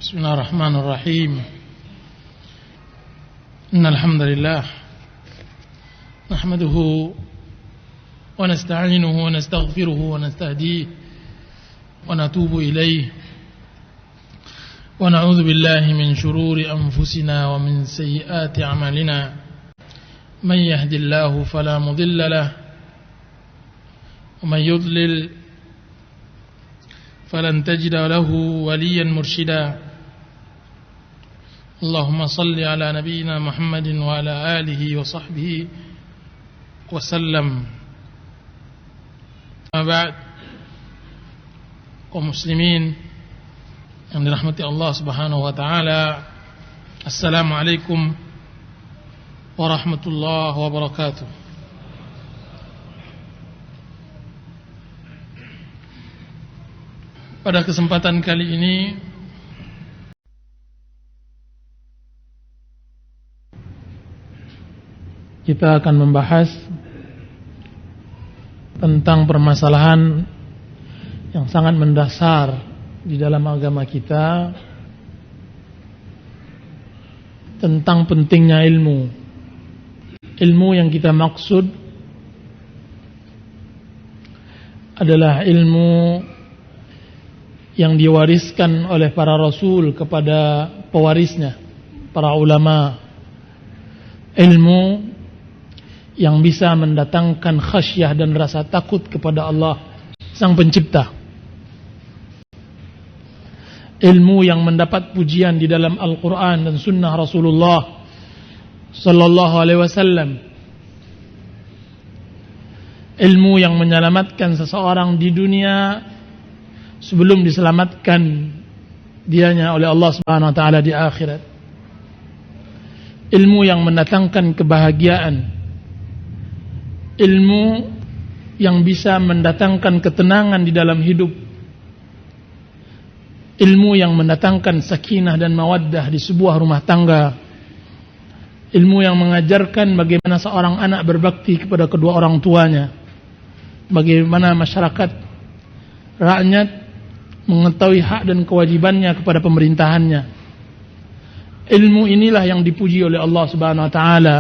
بسم الله الرحمن الرحيم إن الحمد لله نحمده ونستعينه ونستغفره ونستهديه ونتوب إليه ونعوذ بالله من شرور أنفسنا ومن سيئات أعمالنا من يهد الله فلا مضل له ومن يضلل فلن تجد له وليا مرشدا اللهم صل على نبينا محمد وعلى آله وصحبه وسلم. Amma ba'd, kaum muslimin yang dirahmati Allah Subhanahu wa taala, Assalamualaikum warahmatullahi wabarakatuh. Pada kesempatan kali ini kita akan membahas tentang permasalahan yang sangat mendasar di dalam agama kita, tentang pentingnya ilmu. Ilmu yang kita maksud adalah ilmu yang diwariskan oleh para rasul kepada pewarisnya, para ulama. Ilmu yang bisa mendatangkan khasyah dan rasa takut kepada Allah Sang Pencipta. Ilmu yang mendapat pujian di dalam Al-Quran dan Sunnah Rasulullah Sallallahu Alaihi Wasallam. Ilmu yang menyelamatkan seseorang di dunia sebelum diselamatkan dianya oleh Allah Subhanahu Wa Taala di akhirat. Ilmu yang mendatangkan kebahagiaan. Ilmu yang bisa mendatangkan ketenangan di dalam hidup. Ilmu yang mendatangkan sakinah dan mawaddah di sebuah rumah tangga. Ilmu yang mengajarkan bagaimana seorang anak berbakti kepada kedua orang tuanya. Bagaimana masyarakat, rakyat mengetahui hak dan kewajibannya kepada pemerintahannya. Ilmu inilah yang dipuji oleh Allah Subhanahu wa taala.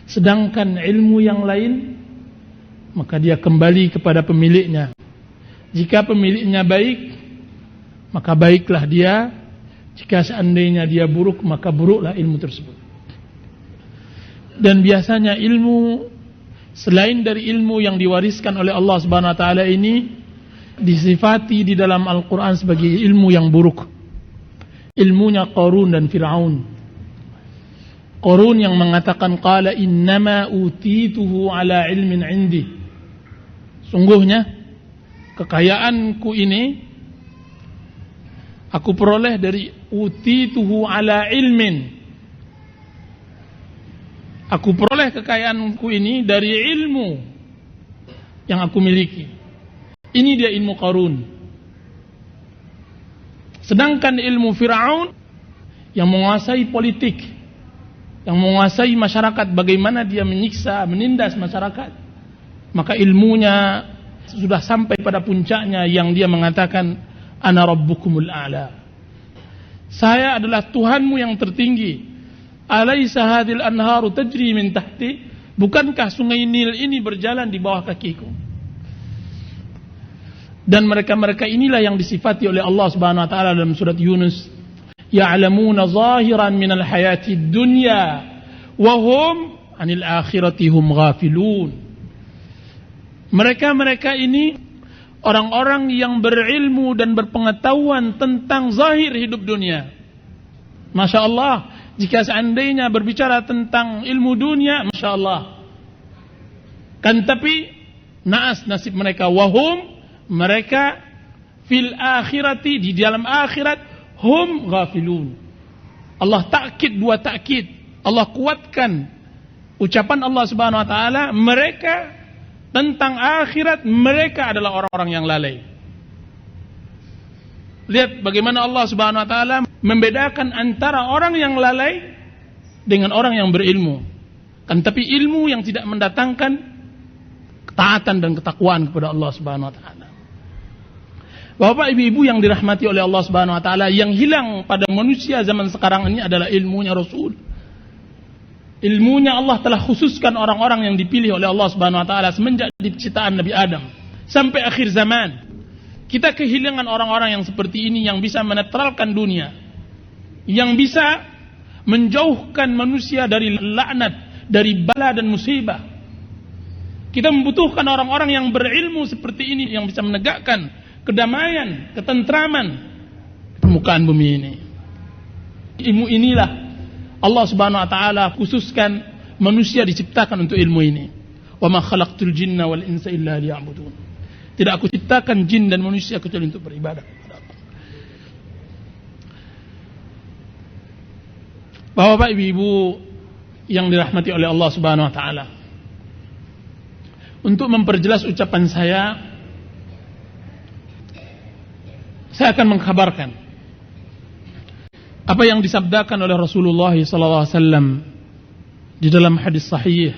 Sedangkan ilmu yang lain, maka dia kembali kepada pemiliknya. Jika pemiliknya baik, maka baiklah dia. Jika seandainya dia buruk, maka buruklah ilmu tersebut. Dan biasanya ilmu selain dari ilmu yang diwariskan oleh Allah Subhanahu wa taala ini disifati di dalam Al-Quran sebagai ilmu yang buruk. Ilmunya Qarun dan Fir'aun. Qarun yang mengatakan qala innama utituhu ala ilmin indi. Sungguhnya kekayaanku ini aku peroleh dari utituhu ala ilmin. Aku peroleh kekayaanku ini dari ilmu yang aku miliki. Ini dia ilmu Qarun. Sedangkan ilmu Fir'aun yang menguasai politik, yang menguasai masyarakat, bagaimana dia menyiksa, menindas masyarakat, maka ilmunya sudah sampai pada puncaknya yang dia mengatakan ana rabbukumul a'la. Saya adalah Tuhanmu yang tertinggi. Alaysa hadhil anharu tajri min tahti? Bukankah sungai Nil ini berjalan di bawah kakiku? Dan mereka-mereka inilah yang disifati oleh Allah Subhanahu wa taala dalam surat Yunus. Ya'lamuna zahiran minal hayatid dunya wa hum 'anil akhirati hum ghafilun. Mereka-mereka ini orang-orang yang berilmu dan berpengetahuan tentang zahir hidup dunia. Masya Allah, jika seandainya berbicara tentang ilmu dunia, Masya Allah. Kan tapi naas nasib mereka, wahum, mereka fil akhirati, di dalam akhirat, hum ghafilun. Allah takkid, dua takkid. Allah kuatkan ucapan Allah Subhanahu wa taala, mereka tentang akhirat, mereka adalah orang-orang yang lalai. Lihat bagaimana Allah Subhanahu wa taala membedakan antara orang yang lalai dengan orang yang berilmu. Kan tapi ilmu yang tidak mendatangkan ketaatan dan ketakwaan kepada Allah Subhanahu wa taala. Bapak ibu-ibu yang dirahmati oleh Allah Subhanahu wa taala, yang hilang pada manusia zaman sekarang ini adalah ilmunya Rasul. Ilmunya Allah telah khususkan orang-orang yang dipilih oleh Allah Subhanahu wa taala semenjak diciptaan Nabi Adam sampai akhir zaman. Kita kehilangan orang-orang yang seperti ini, yang bisa menetralkan dunia, yang bisa menjauhkan manusia dari laknat, dari bala dan musibah. Kita membutuhkan orang-orang yang berilmu seperti ini, yang bisa menegakkan kedamaian, ketentraman di permukaan bumi ini. Ilmu inilah Allah Subhanahu wa taala khususkan manusia diciptakan untuk ilmu ini. Wa ma khalaqtul jinna wal insa illa liya'budun. Tidak aku ciptakan jin dan manusia kecuali untuk beribadah kepada Allah. Bapak ibu yang dirahmati oleh Allah Subhanahu wa taala, untuk memperjelas ucapan saya akan mengkhabarkan apa yang disabdakan oleh Rasulullah SAW di dalam hadis sahih.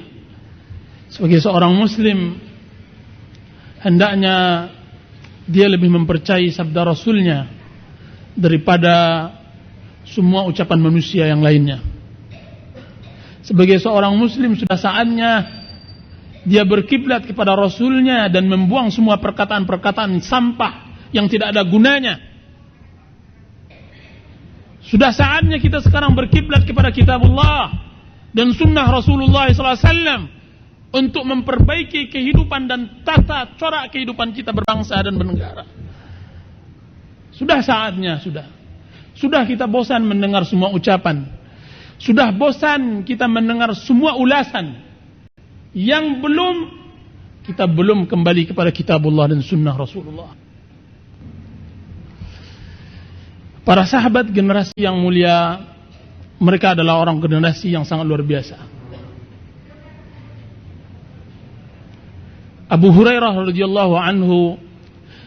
Sebagai seorang muslim, hendaknya dia lebih mempercayai sabda Rasulnya daripada semua ucapan manusia yang lainnya. Sebagai seorang muslim, sudah saatnya dia berkiblat kepada Rasulnya dan membuang semua perkataan-perkataan sampah yang tidak ada gunanya. Sudah saatnya kita sekarang berkiblat kepada kitabullah dan sunnah Rasulullah SAW untuk memperbaiki kehidupan dan tata corak kehidupan kita berbangsa dan bernegara. Sudah saatnya, sudah kita bosan mendengar semua ucapan. Sudah bosan kita mendengar semua ulasan yang kita belum kembali kepada kitabullah dan sunnah Rasulullah. Para sahabat generasi yang mulia, mereka adalah orang generasi yang sangat luar biasa. Abu Hurairah radhiyallahu anhu,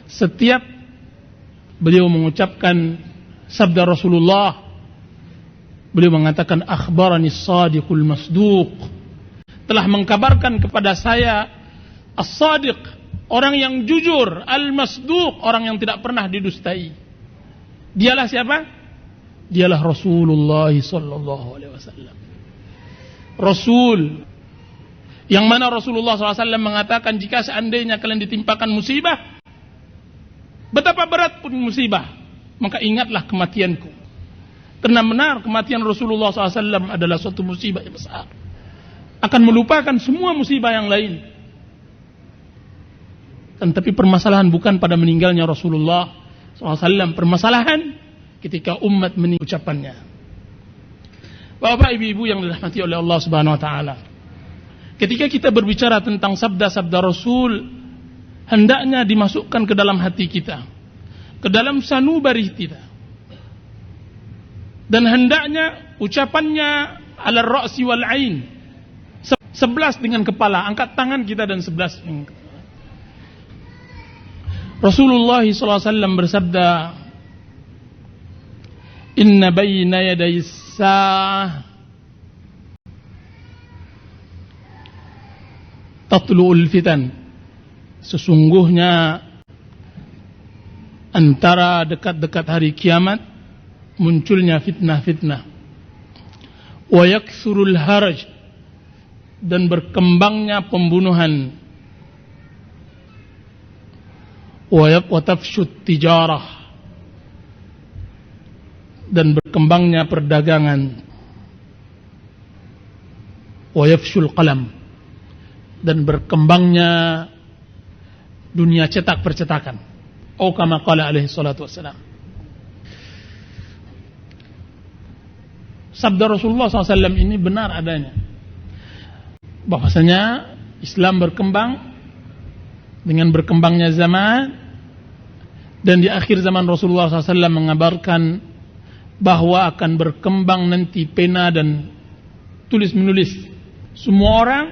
setiap beliau mengucapkan sabda Rasulullah, beliau mengatakan akhbarani as-sadiqul masduq, telah mengkabarkan kepada saya as-sadiq, orang yang jujur, al-masduq, orang yang tidak pernah didustai. Dialah siapa? Dialah Rasulullah sallallahu alaihi wasallam. Rasul yang mana Rasulullah SAW mengatakan, jika seandainya kalian ditimpakan musibah, betapa berat pun musibah, maka ingatlah kematianku. Karena benar kematian Rasulullah SAW adalah suatu musibah yang besar, akan melupakan semua musibah yang lain. Dan tapi permasalahan bukan pada meninggalnya Rasulullah SAW, permasalahan ketika umat meninggal ucapannya. Bapak ibu-ibu yang dirahmati oleh Allah Subhanahu wa taala, ketika kita berbicara tentang sabda-sabda Rasul, hendaknya dimasukkan ke dalam hati kita, ke dalam sanubari kita, dan hendaknya ucapannya ala ra'si wal ain, 11 dengan kepala, angkat tangan kita dan 11 dengan kepala. Rasulullah SAW bersabda, inna bayna yaday sa'ah tatlu'ul fitan, sesungguhnya antara dekat-dekat hari kiamat munculnya fitnah-fitnah, wa yaksurul haraj, dan berkembangnya pembunuhan, wa tafshut tijarah, dan berkembangnya perdagangan, wa yafshul qalam, dan berkembangnya dunia cetak percetakan. Oh kama qala alaihi salatu wassalam. Sabda Rasulullah SAW ini benar adanya, bahwasanya Islam berkembang dengan berkembangnya zaman, dan di akhir zaman Rasulullah SAW mengabarkan bahwa akan berkembang nanti pena dan tulis menulis. Semua orang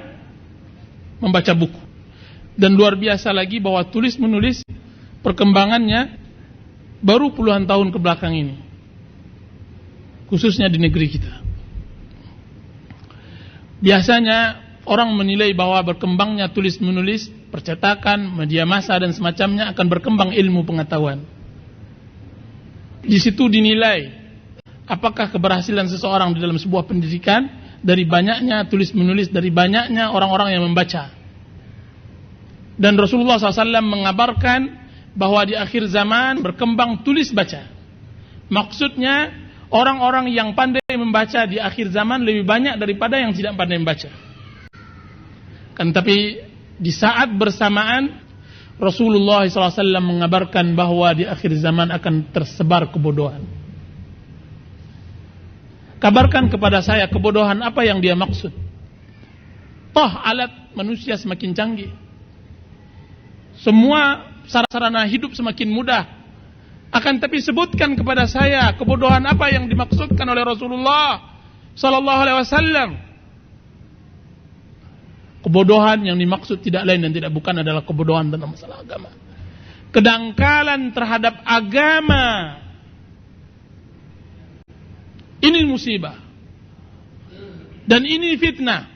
membaca buku, dan luar biasa lagi bahwa tulis menulis perkembangannya baru puluhan tahun ke belakang ini, khususnya di negeri kita. Biasanya orang menilai bahwa berkembangnya tulis menulis, percetakan, media massa dan semacamnya akan berkembang ilmu pengetahuan. Di situ dinilai apakah keberhasilan seseorang di dalam sebuah pendidikan dari banyaknya tulis-menulis, dari banyaknya orang-orang yang membaca. Dan Rasulullah SAW mengabarkan bahwa di akhir zaman berkembang tulis baca. Maksudnya orang-orang yang pandai membaca di akhir zaman lebih banyak daripada yang tidak pandai membaca. Kan tapi di saat bersamaan Rasulullah SAW mengabarkan bahwa di akhir zaman akan tersebar kebodohan. Kabarkan kepada saya kebodohan apa yang dia maksud. Toh alat manusia semakin canggih. Semua sarana hidup semakin mudah. Akan tapi sebutkan kepada saya kebodohan apa yang dimaksudkan oleh Rasulullah SAW. Kebodohan yang dimaksud tidak lain dan tidak bukan adalah kebodohan dalam masalah agama. Kedangkalan terhadap agama. Ini musibah. Dan ini fitnah.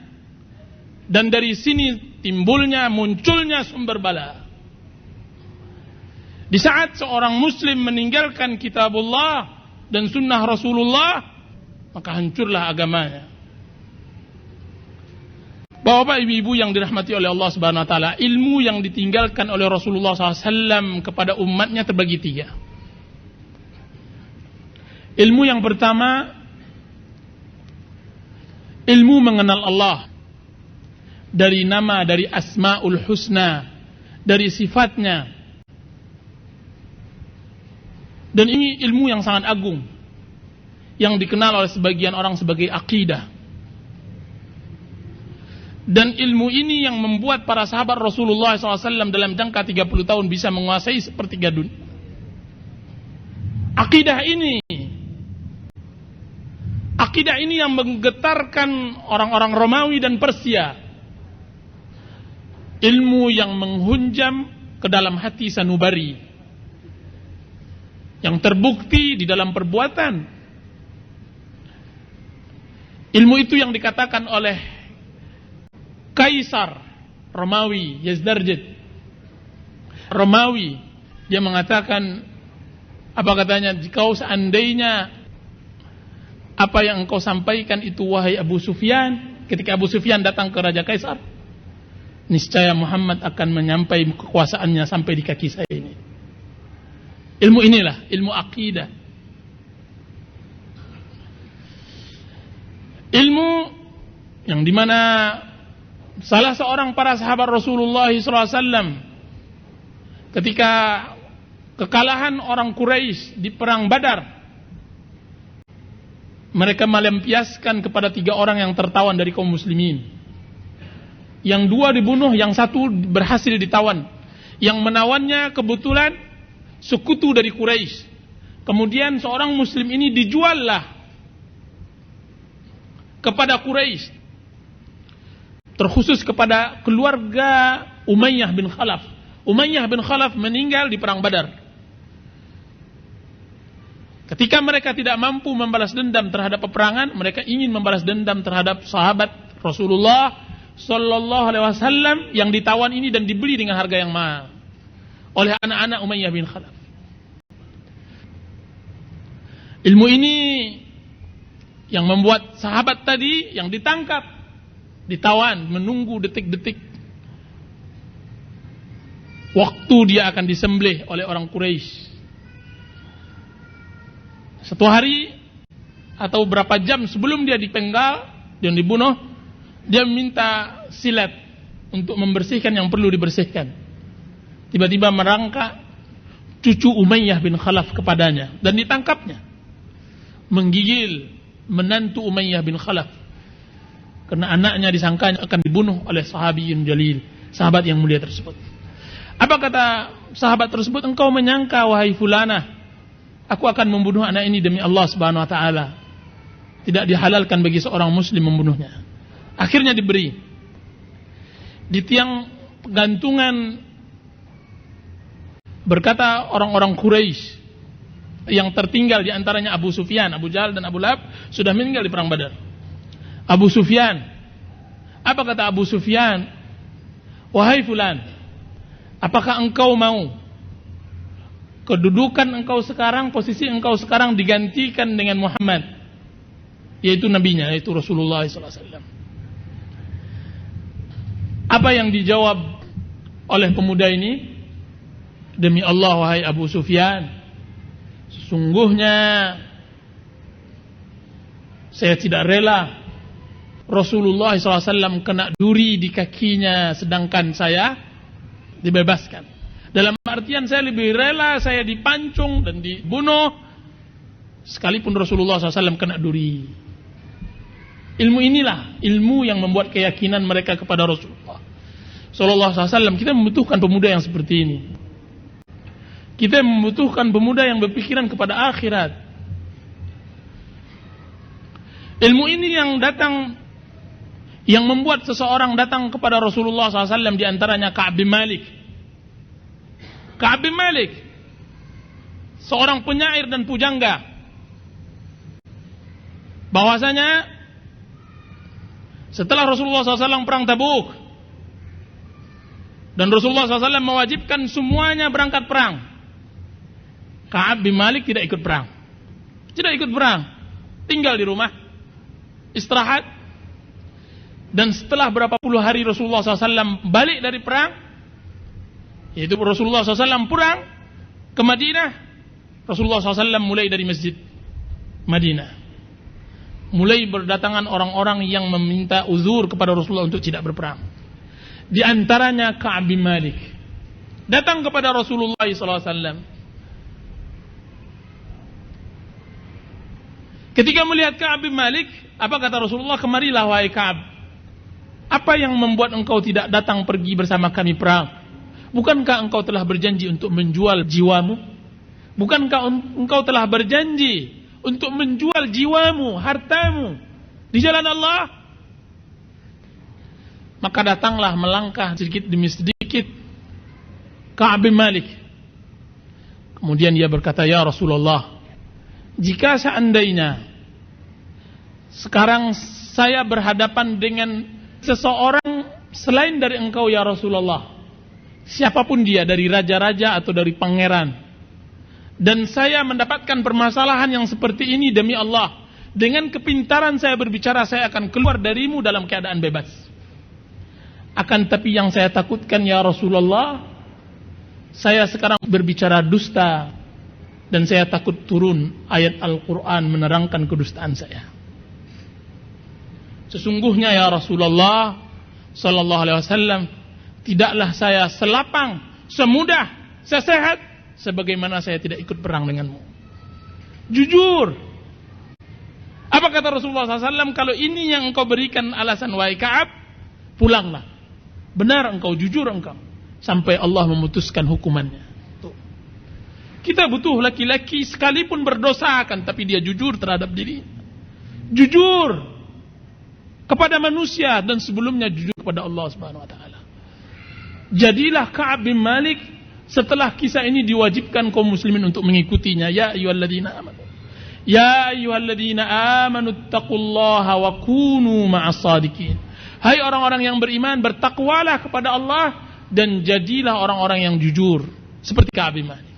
Dan dari sini munculnya sumber bala. Di saat seorang muslim meninggalkan kitabullah dan sunnah Rasulullah, maka hancurlah agamanya. Bapak ibu-ibu yang dirahmati oleh Allah Subhanahu wa taala, ilmu yang ditinggalkan oleh Rasulullah SAW kepada umatnya terbagi 3. Ilmu yang pertama, ilmu mengenal Allah. Dari nama, dari asma'ul husna, dari sifatnya. Dan ini ilmu yang sangat agung, yang dikenal oleh sebagian orang sebagai akidah. Dan ilmu ini yang membuat para sahabat Rasulullah SAW dalam jangka 30 tahun bisa menguasai sepertiga dunia. Akidah ini yang menggetarkan orang-orang Romawi dan Persia. Ilmu yang menghunjam ke dalam hati sanubari, yang terbukti di dalam perbuatan. Ilmu itu yang dikatakan oleh Kaisar Romawi Yazdarjid Romawi, dia mengatakan, apa katanya, jika seandainya apa yang engkau sampaikan itu wahai Abu Sufyan, ketika Abu Sufyan datang ke Raja Kaisar, niscaya Muhammad akan menyampaikan kekuasaannya sampai di kaki saya ini. Ilmu inilah ilmu akidah. Ilmu yang dimana salah seorang para sahabat Rasulullah SAW ketika kekalahan orang Quraisy di perang Badar, mereka melampiaskan kepada 3 orang yang tertawan dari kaum muslimin. Yang 2 dibunuh, yang 1 berhasil ditawan. Yang menawannya kebetulan sekutu dari Quraisy. Kemudian seorang muslim ini dijuallah kepada Quraisy, terkhusus kepada keluarga Umayyah bin Khalaf. Umayyah bin Khalaf meninggal di perang Badar. Ketika mereka tidak mampu membalas dendam terhadap peperangan, mereka ingin membalas dendam terhadap sahabat Rasulullah Sallallahu Alaihi Wasallam yang ditawan ini dan dibeli dengan harga yang mahal oleh anak-anak Umayyah bin Khalaf. Ilmu ini yang membuat sahabat tadi yang ditangkap, ditawan, menunggu detik-detik waktu dia akan disembelih oleh orang Quraisy. 1 hari atau berapa jam sebelum dia dipenggal dan dibunuh, dia minta silat untuk membersihkan yang perlu dibersihkan. Tiba-tiba merangkak cucu Umayyah bin Khalaf kepadanya dan ditangkapnya, menggigil menantu Umayyah bin Khalaf. Karena anaknya disangkanya akan dibunuh oleh sahabiyun jalil, sahabat yang mulia tersebut. Apa kata sahabat tersebut? Engkau menyangka wahai fulana, aku akan membunuh anak ini demi Allah Subhanahu wa taala. Tidak dihalalkan bagi seorang muslim membunuhnya. Akhirnya diberi. Di tiang gantungan berkata orang-orang Quraisy yang tertinggal, di antaranya Abu Sufyan, Abu Jahal dan Abu Lahab sudah meninggal di perang Badar. Abu Sufyan, apa kata Abu Sufyan? Wahai fulan, apakah engkau mau kedudukan engkau sekarang, posisi engkau sekarang digantikan dengan Muhammad, yaitu nabinya, yaitu Rasulullah SAW. Apa yang dijawab oleh pemuda ini? Demi Allah, wahai Abu Sufyan, sesungguhnya saya tidak rela Rasulullah SAW kena duri di kakinya sedangkan saya dibebaskan. Dalam artian saya lebih rela saya dipancung dan dibunuh sekalipun Rasulullah SAW kena duri. Ilmu inilah ilmu yang membuat keyakinan mereka kepada Rasulullah Sallallahu Alaihi Wasallam. Kita membutuhkan pemuda yang seperti ini. Kita membutuhkan pemuda yang berpikiran kepada akhirat. Ilmu ini yang datang, yang membuat seseorang datang kepada Rasulullah SAW, diantaranya Ka'ab bin Malik. Ka'ab bin Malik, seorang penyair dan pujangga, bahwasanya setelah Rasulullah SAW perang Tabuk dan Rasulullah SAW mewajibkan semuanya berangkat perang, Ka'ab bin Malik tidak ikut perang. Tidak ikut perang, tinggal di rumah, istirahat. Dan setelah berapa puluh hari Rasulullah SAW balik dari perang, yaitu Rasulullah SAW pulang ke Madinah, Rasulullah SAW mulai dari masjid Madinah, mulai berdatangan orang-orang yang meminta uzur kepada Rasulullah untuk tidak berperang. Di antaranya Ka'ab bin Malik datang kepada Rasulullah SAW. Ketika melihat Ka'ab bin Malik, apa kata Rasulullah? Kemarilah wahai Ka'ab, apa yang membuat engkau tidak datang pergi bersama kami perang? Bukankah engkau telah berjanji untuk menjual jiwamu? Bukankah engkau telah berjanji untuk menjual jiwamu, hartamu di jalan Allah? Maka datanglah melangkah sedikit demi sedikit Ka'ab bin Malik. Kemudian dia berkata, ya Rasulullah, jika seandainya sekarang saya berhadapan dengan seseorang selain dari engkau ya Rasulullah, siapapun dia, dari raja-raja atau dari pangeran, dan saya mendapatkan permasalahan yang seperti ini, demi Allah, dengan kepintaran saya berbicara, saya akan keluar darimu dalam keadaan bebas. Akan tapi yang saya takutkan ya Rasulullah, saya sekarang berbicara dusta, dan saya takut turun ayat Al-Quran menerangkan kedustaan saya. Sesungguhnya ya Rasulullah Sallallahu Alaihi Wasallam, tidaklah saya selapang, semudah, sesehat sebagaimana saya tidak ikut perang denganmu. Jujur. Apa kata Rasulullah SAW? Kalau ini yang engkau berikan alasan wahai Ka'ab, pulanglah. Benar engkau, jujur engkau, sampai Allah memutuskan hukumannya. Tuh. Kita butuh laki-laki sekalipun berdosa kan, tapi dia jujur terhadap diri, jujur kepada manusia, dan sebelumnya jujur kepada Allah Subhanahu Wa Taala. Jadilah Ka'ab bin Malik. Setelah kisah ini diwajibkan kaum muslimin untuk mengikutinya. Ya ayyuhalladzina amanu, ya ayyuhalladzina amanu taqullaha wa kunu ma'as sadiqin. Hai orang-orang yang beriman, bertakwalah kepada Allah dan jadilah orang-orang yang jujur seperti Ka'ab bin Malik.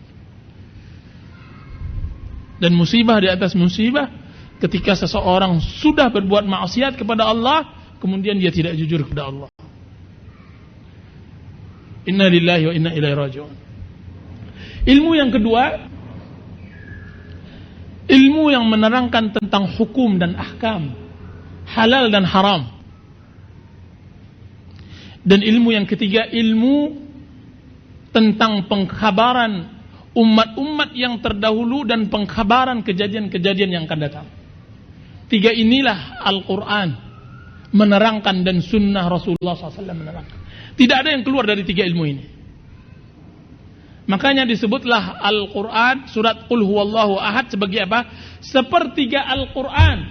Dan musibah di atas musibah ketika seseorang sudah berbuat maksiat kepada Allah, kemudian dia tidak jujur kepada Allah. Inna lillahi wa inna ilaihi raji'un. Ilmu yang kedua, ilmu yang menerangkan tentang hukum dan ahkam, halal dan haram. Dan ilmu yang ketiga, ilmu tentang pengkhabaran umat-umat yang terdahulu dan pengkhabaran kejadian-kejadian yang akan datang. Tiga inilah Al-Quran menerangkan dan sunnah Rasulullah SAW menerangkan. Tidak ada yang keluar dari tiga ilmu ini. Makanya disebutlah Al-Quran, surat Qul Huwallahu Ahad sebagai apa? Sepertiga Al-Quran.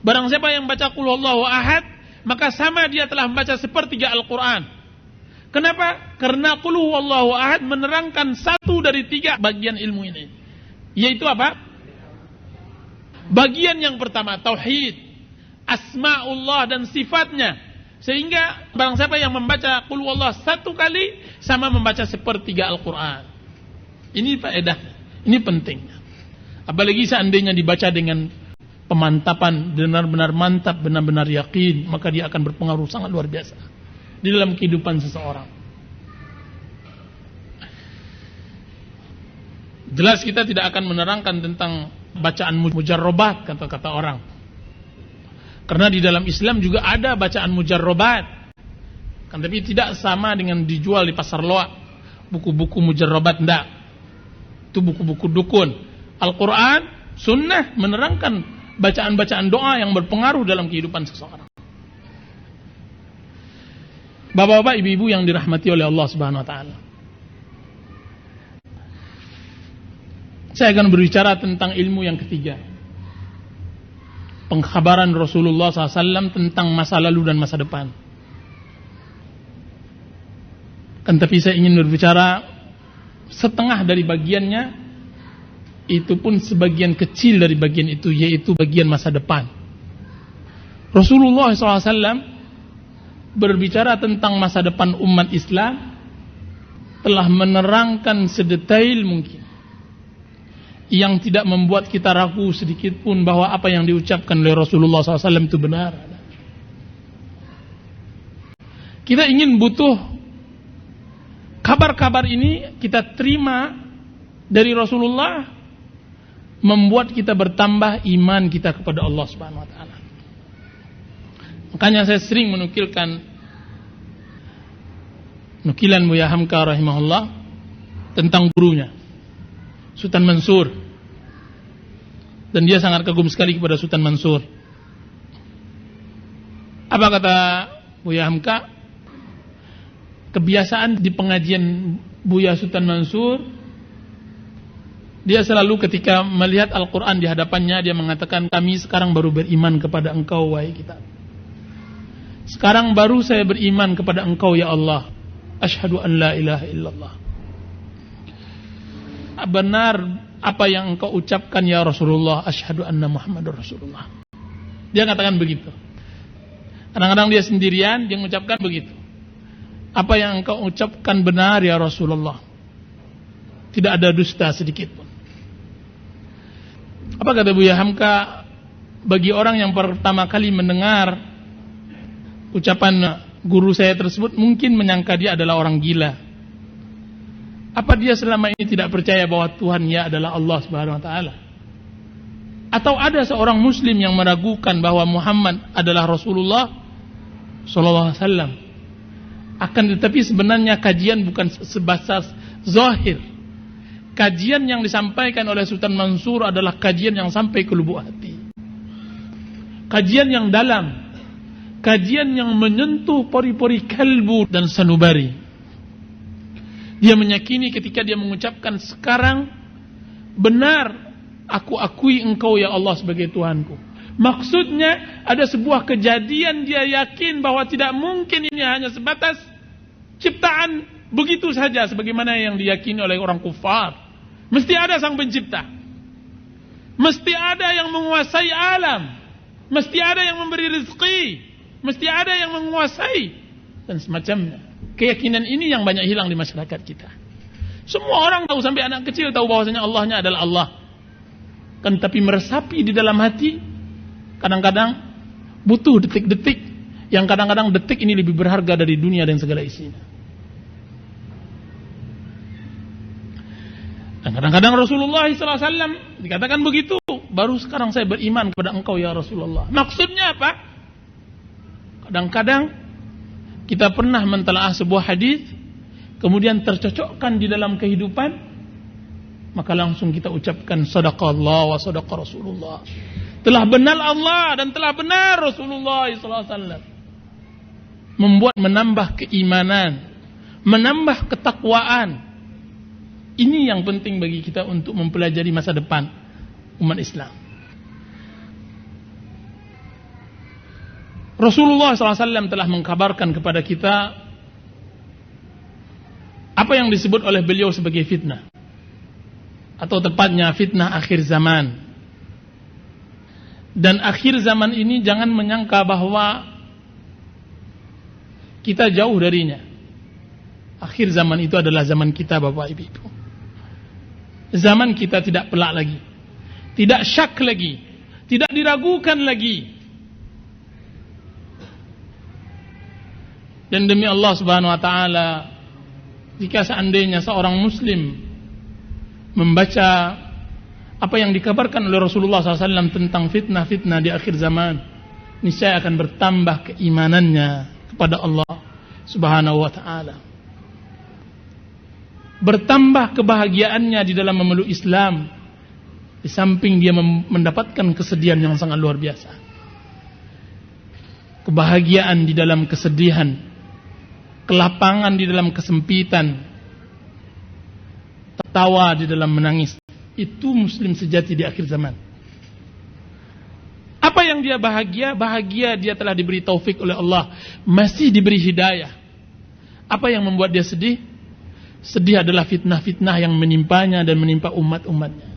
Barang siapa yang baca Qul Huwallahu Ahad, maka sama dia telah membaca sepertiga Al-Quran. Kenapa? Karena Qul Huwallahu Ahad menerangkan satu dari tiga bagian ilmu ini. Yaitu apa? Bagian yang pertama, tauhid, asma'ullah dan sifatnya. Sehingga barang siapa yang membaca Qul Huwallahu satu kali, sama membaca sepertiga Al-Quran. Ini faedah, ini pentingnya. Apalagi seandainya dibaca dengan pemantapan, benar-benar mantap, benar-benar yakin, maka dia akan berpengaruh sangat luar biasa di dalam kehidupan seseorang. Jelas kita tidak akan menerangkan tentang bacaan mujarrobat, kata-kata orang. Karena di dalam Islam juga ada bacaan mujarrobat. Kan, tapi tidak sama dengan dijual di pasar loak. Buku-buku mujarrobat, enggak. Itu buku-buku dukun. Al-Quran, sunnah menerangkan bacaan-bacaan doa yang berpengaruh dalam kehidupan seseorang. Bapak-bapak, ibu-ibu yang dirahmati oleh Allah Subhanahu wa taala. Saya akan berbicara tentang ilmu yang ketiga. Pengkhabaran Rasulullah SAW tentang masa lalu dan masa depan. Kan, tapi saya ingin berbicara setengah dari bagiannya, itu pun sebagian kecil dari bagian itu, yaitu bagian masa depan. Rasulullah SAW berbicara tentang masa depan umat Islam, telah menerangkan sedetail mungkin, yang tidak membuat kita ragu sedikit pun bahwa apa yang diucapkan oleh Rasulullah SAW itu benar. Kita ingin butuh kabar-kabar ini kita terima dari Rasulullah, membuat kita bertambah iman kita kepada Allah Subhanahu wa taala. Makanya saya sering menukilkan nukilan Buya Hamka rahimahullah tentang gurunya Sultan Mansur, dan dia sangat kagum sekali kepada Sultan Mansur. Apa kata Buya Hamka? Kebiasaan di pengajian Buya Sultan Mansur, dia selalu ketika melihat Al-Quran di hadapannya, dia mengatakan, kami sekarang baru beriman kepada engkau, wahai kita. Sekarang baru saya beriman kepada engkau, ya Allah. Asyhadu an la ilaha illallah. Benar apa yang engkau ucapkan ya Rasulullah, asyhadu anna Muhammadur Rasulullah. Dia katakan begitu. Kadang-kadang dia sendirian, dia mengucapkan begitu. Apa yang engkau ucapkan benar ya Rasulullah. Tidak ada dusta sedikit pun. Apa kata Buya Hamka? Bagi orang yang pertama kali mendengar ucapan guru saya tersebut, mungkin menyangka dia adalah orang gila. Apa dia selama ini tidak percaya bahwa Tuhannya adalah Allah Subhanahu wa taala? Atau ada seorang muslim yang meragukan bahwa Muhammad adalah Rasulullah sallallahu alaihi wasallam? Akan tetapi sebenarnya kajian bukan sebatas zahir. Kajian yang disampaikan oleh Sultan Mansur adalah kajian yang sampai ke lubuk hati. Kajian yang dalam. Kajian yang menyentuh pori-pori kalbu dan sanubari. Dia meyakini ketika dia mengucapkan sekarang, benar aku akui engkau ya Allah sebagai Tuhanku. Maksudnya ada sebuah kejadian, dia yakin bahwa tidak mungkin ini hanya sebatas ciptaan begitu saja sebagaimana yang diyakini oleh orang kufar. Mesti ada sang pencipta. Mesti ada yang menguasai alam. Mesti ada yang memberi rezeki. Mesti ada yang menguasai dan semacamnya. Keyakinan ini yang banyak hilang di masyarakat kita. Semua orang tahu, sampai anak kecil tahu bahwasanya Allahnya adalah Allah. Kan tapi meresapi di dalam hati, kadang-kadang butuh detik-detik, yang kadang-kadang detik ini lebih berharga dari dunia dan segala isinya. Dan kadang-kadang Rasulullah SAW dikatakan begitu, baru sekarang saya beriman kepada engkau ya Rasulullah. Maksudnya apa? Kadang-kadang kita pernah mentelaah sebuah hadis, kemudian tercocokkan di dalam kehidupan, maka langsung kita ucapkan sadaqallah wa sadaqa Rasulullah. Telah benar Allah dan telah benar Rasulullah SAW. Membuat menambah keimanan, menambah ketakwaan. Ini yang penting bagi kita untuk mempelajari masa depan umat Islam. Rasulullah SAW telah mengkabarkan kepada kita apa yang disebut oleh beliau sebagai fitnah, atau tepatnya fitnah akhir zaman. Dan akhir zaman ini jangan menyangka bahwa kita jauh darinya. Akhir zaman itu adalah zaman kita, Bapak Ibu. Zaman kita tidak pelak lagi, tidak syak lagi, tidak diragukan lagi. Dan demi Allah Subhanahu wa taala, jika seandainya seorang muslim membaca apa yang dikabarkan oleh Rasulullah SAW tentang fitnah-fitnah di akhir zaman, niscaya akan bertambah keimanannya kepada Allah Subhanahu wa taala. Bertambah kebahagiaannya di dalam memeluk Islam, di samping dia mendapatkan kesedihan yang sangat luar biasa. Kebahagiaan di dalam kesedihan, kelapangan di dalam kesempitan, tertawa di dalam menangis. Itu muslim sejati di akhir zaman. Apa yang dia bahagia? Bahagia dia telah diberi taufik oleh Allah, masih diberi hidayah. Apa yang membuat dia sedih? Sedih adalah fitnah-fitnah yang menimpanya dan menimpa umat-umatnya.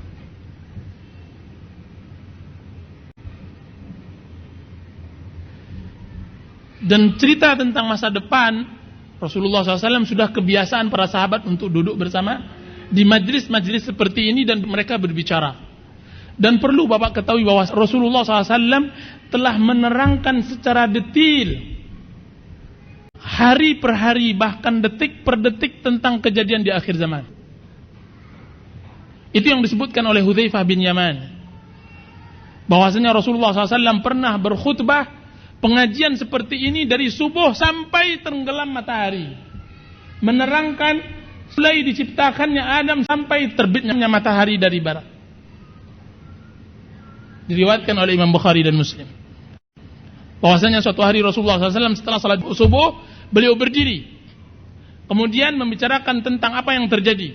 Dan cerita tentang masa depan, Rasulullah SAW sudah kebiasaan para sahabat untuk duduk bersama di majlis-majlis seperti ini dan mereka berbicara. Dan perlu Bapak ketahui bahwa Rasulullah SAW telah menerangkan secara detail, hari per hari, bahkan detik per detik tentang kejadian di akhir zaman. Itu yang disebutkan oleh Hudzaifah bin Yaman, bahwasanya Rasulullah SAW pernah berkhutbah pengajian seperti ini dari subuh sampai tenggelam matahari, menerangkan mulai diciptakannya Adam sampai terbitnya matahari dari barat. Diriwayatkan oleh Imam Bukhari dan Muslim, bahwasanya suatu hari Rasulullah SAW setelah salat subuh, beliau berdiri, kemudian membicarakan tentang apa yang terjadi.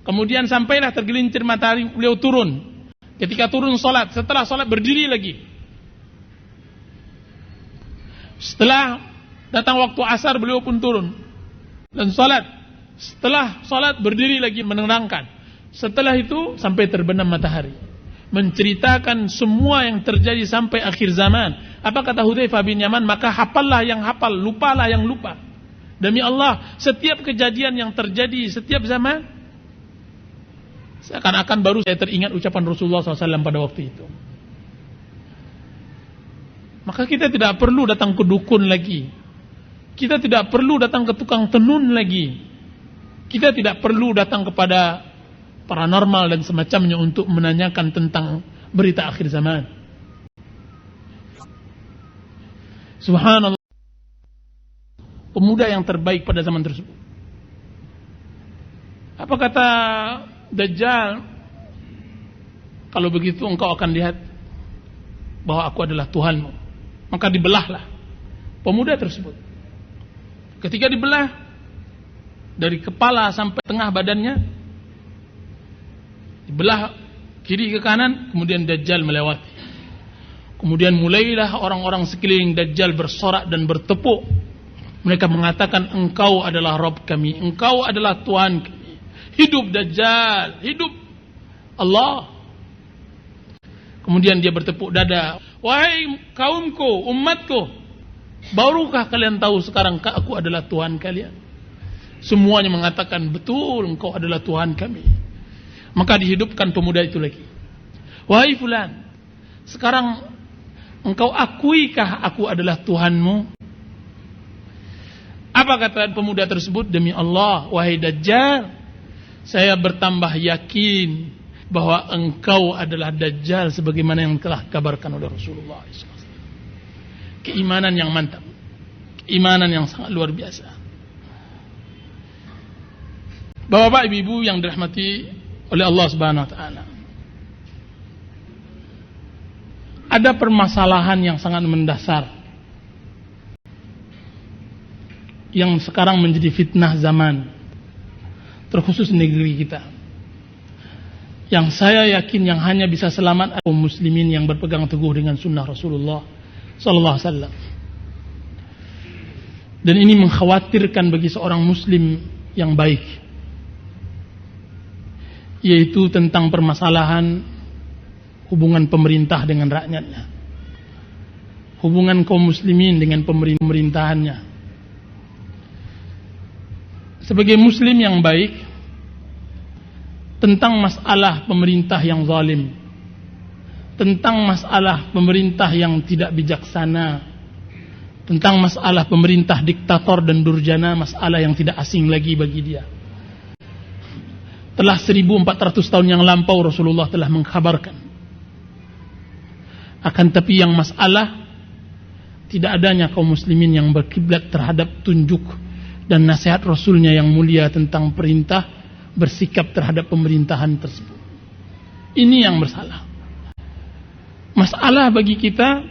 Kemudian sampailah tergelincir matahari, beliau turun. Ketika turun salat, setelah salat berdiri lagi. Setelah datang waktu asar, beliau pun turun dan salat. Setelah salat berdiri lagi menerangkan. Setelah itu sampai terbenam matahari, menceritakan semua yang terjadi sampai akhir zaman. Apa kata Hudzaifah bin Yaman? Maka hafallah yang hafal, lupalah yang lupa. Demi Allah, setiap kejadian yang terjadi setiap zaman, seakan-akan baru saya teringat ucapan Rasulullah SAW pada waktu itu. Maka kita tidak perlu datang ke dukun lagi, kita tidak perlu datang ke tukang tenun lagi, kita tidak perlu datang kepada paranormal dan semacamnya untuk menanyakan tentang berita akhir zaman. Subhanallah, pemuda yang terbaik pada zaman tersebut. Apa kata Dajjal? Kalau begitu engkau akan lihat bahwa aku adalah Tuhanmu. Maka dibelahlah pemuda tersebut. Ketika dibelah dari kepala sampai tengah badannya, dibelah kiri ke kanan, kemudian Dajjal melewati. Kemudian mulailah orang-orang sekeliling Dajjal bersorak dan bertepuk. Mereka mengatakan, engkau adalah Rabb kami, engkau adalah Tuhan kami. Hidup Dajjal, hidup Allah. Kemudian dia bertepuk dada, wahai kaumku, umatku, barukah kalian tahu sekarang aku adalah Tuhan kalian? Semuanya mengatakan, betul, engkau adalah Tuhan kami. Maka dihidupkan pemuda itu lagi. Wahai fulan, sekarang engkau akuikah aku adalah Tuhanmu? Apa kata pemuda tersebut? Demi Allah, wahai Dajjal, saya bertambah yakin bahwa engkau adalah Dajjal sebagaimana yang telah kabarkan oleh Rasulullah SAW. Keimanan yang mantap, keimanan yang sangat luar biasa. Bapak-bapak, ibu-ibu yang dirahmati oleh Allah Subhanahu wa taala, ada permasalahan yang sangat mendasar yang sekarang menjadi fitnah zaman, terkhusus negeri kita, yang saya yakin yang hanya bisa selamat kaum muslimin yang berpegang teguh dengan sunnah Rasulullah sallallahu alaihi wasallam. Dan ini mengkhawatirkan bagi seorang muslim yang baik, yaitu tentang permasalahan hubungan pemerintah dengan rakyatnya, hubungan kaum muslimin dengan pemerintahannya. Sebagai muslim yang baik, tentang masalah pemerintah yang zalim, tentang masalah pemerintah yang tidak bijaksana, tentang masalah pemerintah diktator dan durjana, masalah yang tidak asing lagi bagi dia. Telah 1400 tahun yang lampau Rasulullah telah mengkhabarkan. Akan tapi yang masalah tidak adanya kaum muslimin yang berkiblat terhadap tunjuk dan nasihat Rasulnya yang mulia tentang perintah bersikap terhadap pemerintahan tersebut. Ini yang bersalah. Masalah bagi kita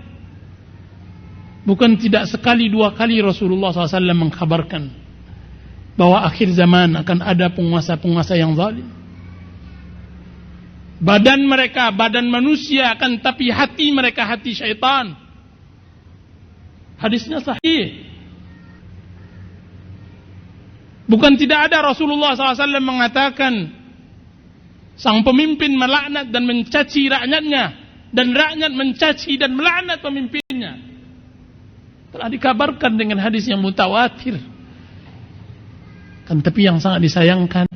bukan tidak sekali dua kali Rasulullah SAW mengkhabarkan bahwa akhir zaman akan ada penguasa-penguasa yang zalim. Badan mereka badan manusia, akan tapi hati mereka hati syaitan. Hadisnya sahih. Bukan tidak ada Rasulullah SAW mengatakan sang pemimpin melaknat dan mencaci rakyatnya, dan rakyat mencaci dan melaknat pemimpinnya. Telah dikabarkan dengan hadis yang mutawatir. Kan tapi yang sangat disayangkan,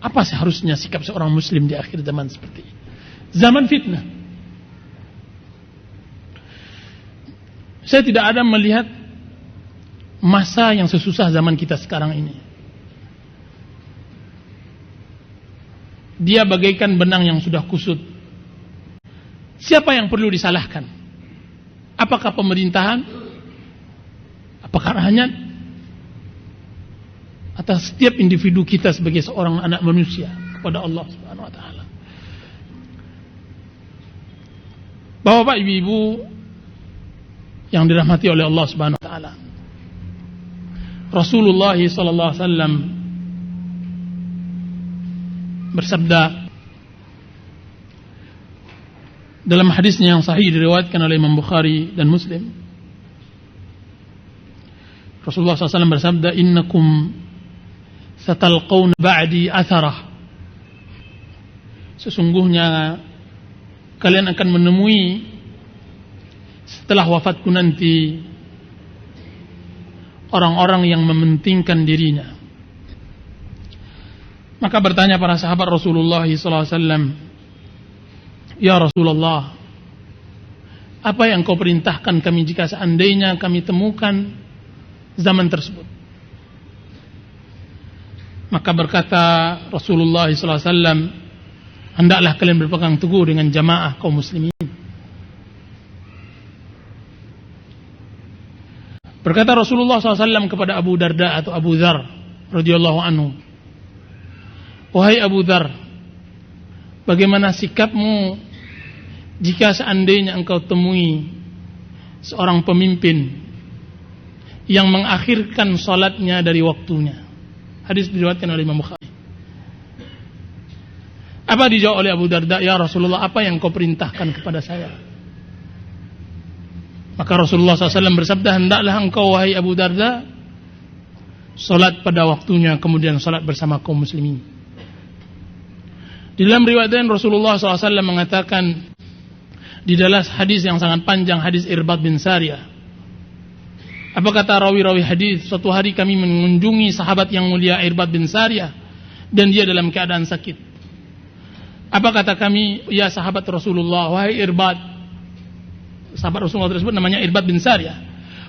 apa seharusnya sikap seorang muslim di akhir zaman seperti ini? Zaman fitnah. Saya tidak ada melihat masa yang sesusah zaman kita sekarang ini. Dia bagaikan benang yang sudah kusut. Siapa yang perlu disalahkan? Apakah pemerintahan? Apakah rakyat? Atas setiap individu kita sebagai seorang anak manusia kepada Allah Subhanahu wa taala. Bapak, ibu-ibu yang dirahmati oleh Allah Subhanahu wa taala. Rasulullah sallallahu alaihi wasallam bersabda dalam hadisnya yang sahih diriwayatkan oleh Imam Bukhari dan Muslim. Rasulullah SAW bersabda, "Innakum satalqawna ba'di atharah." Sesungguhnya kalian akan menemui setelah wafatku nanti orang-orang yang mementingkan dirinya. Maka bertanya para sahabat Rasulullah SAW, "Ya Rasulullah, apa yang kau perintahkan kami jika seandainya kami temukan zaman tersebut?" Maka berkata Rasulullah SAW, "Hendaklah kalian berpegang teguh dengan jamaah kaum muslimin." Berkata Rasulullah SAW kepada Abu Darda atau Abu Dzar radhiyallahu anhu, "Wahai Abu Dzar, bagaimana sikapmu jika seandainya engkau temui seorang pemimpin yang mengakhirkan salatnya dari waktunya?" Hadis diriwayatkan oleh Imam Bukhari. Apa dijawab oleh Abu Darda? "Ya Rasulullah, apa yang kau perintahkan kepada saya?" Maka Rasulullah SAW bersabda, "Hendaklah engkau wahai Abu Darda salat pada waktunya, kemudian salat bersama kaum muslimin." Di dalam riwayat lain Rasulullah SAW mengatakan di dalam hadis yang sangat panjang, hadis Irbad bin Sariyah. Apa kata rawi-rawi hadis? "Suatu hari kami mengunjungi sahabat yang mulia Irbad bin Sariyah dan dia dalam keadaan sakit. Apa kata kami? Ya sahabat Rasulullah, wahai Irbad." Sahabat Rasulullah tersebut namanya Irbad bin Sariyah.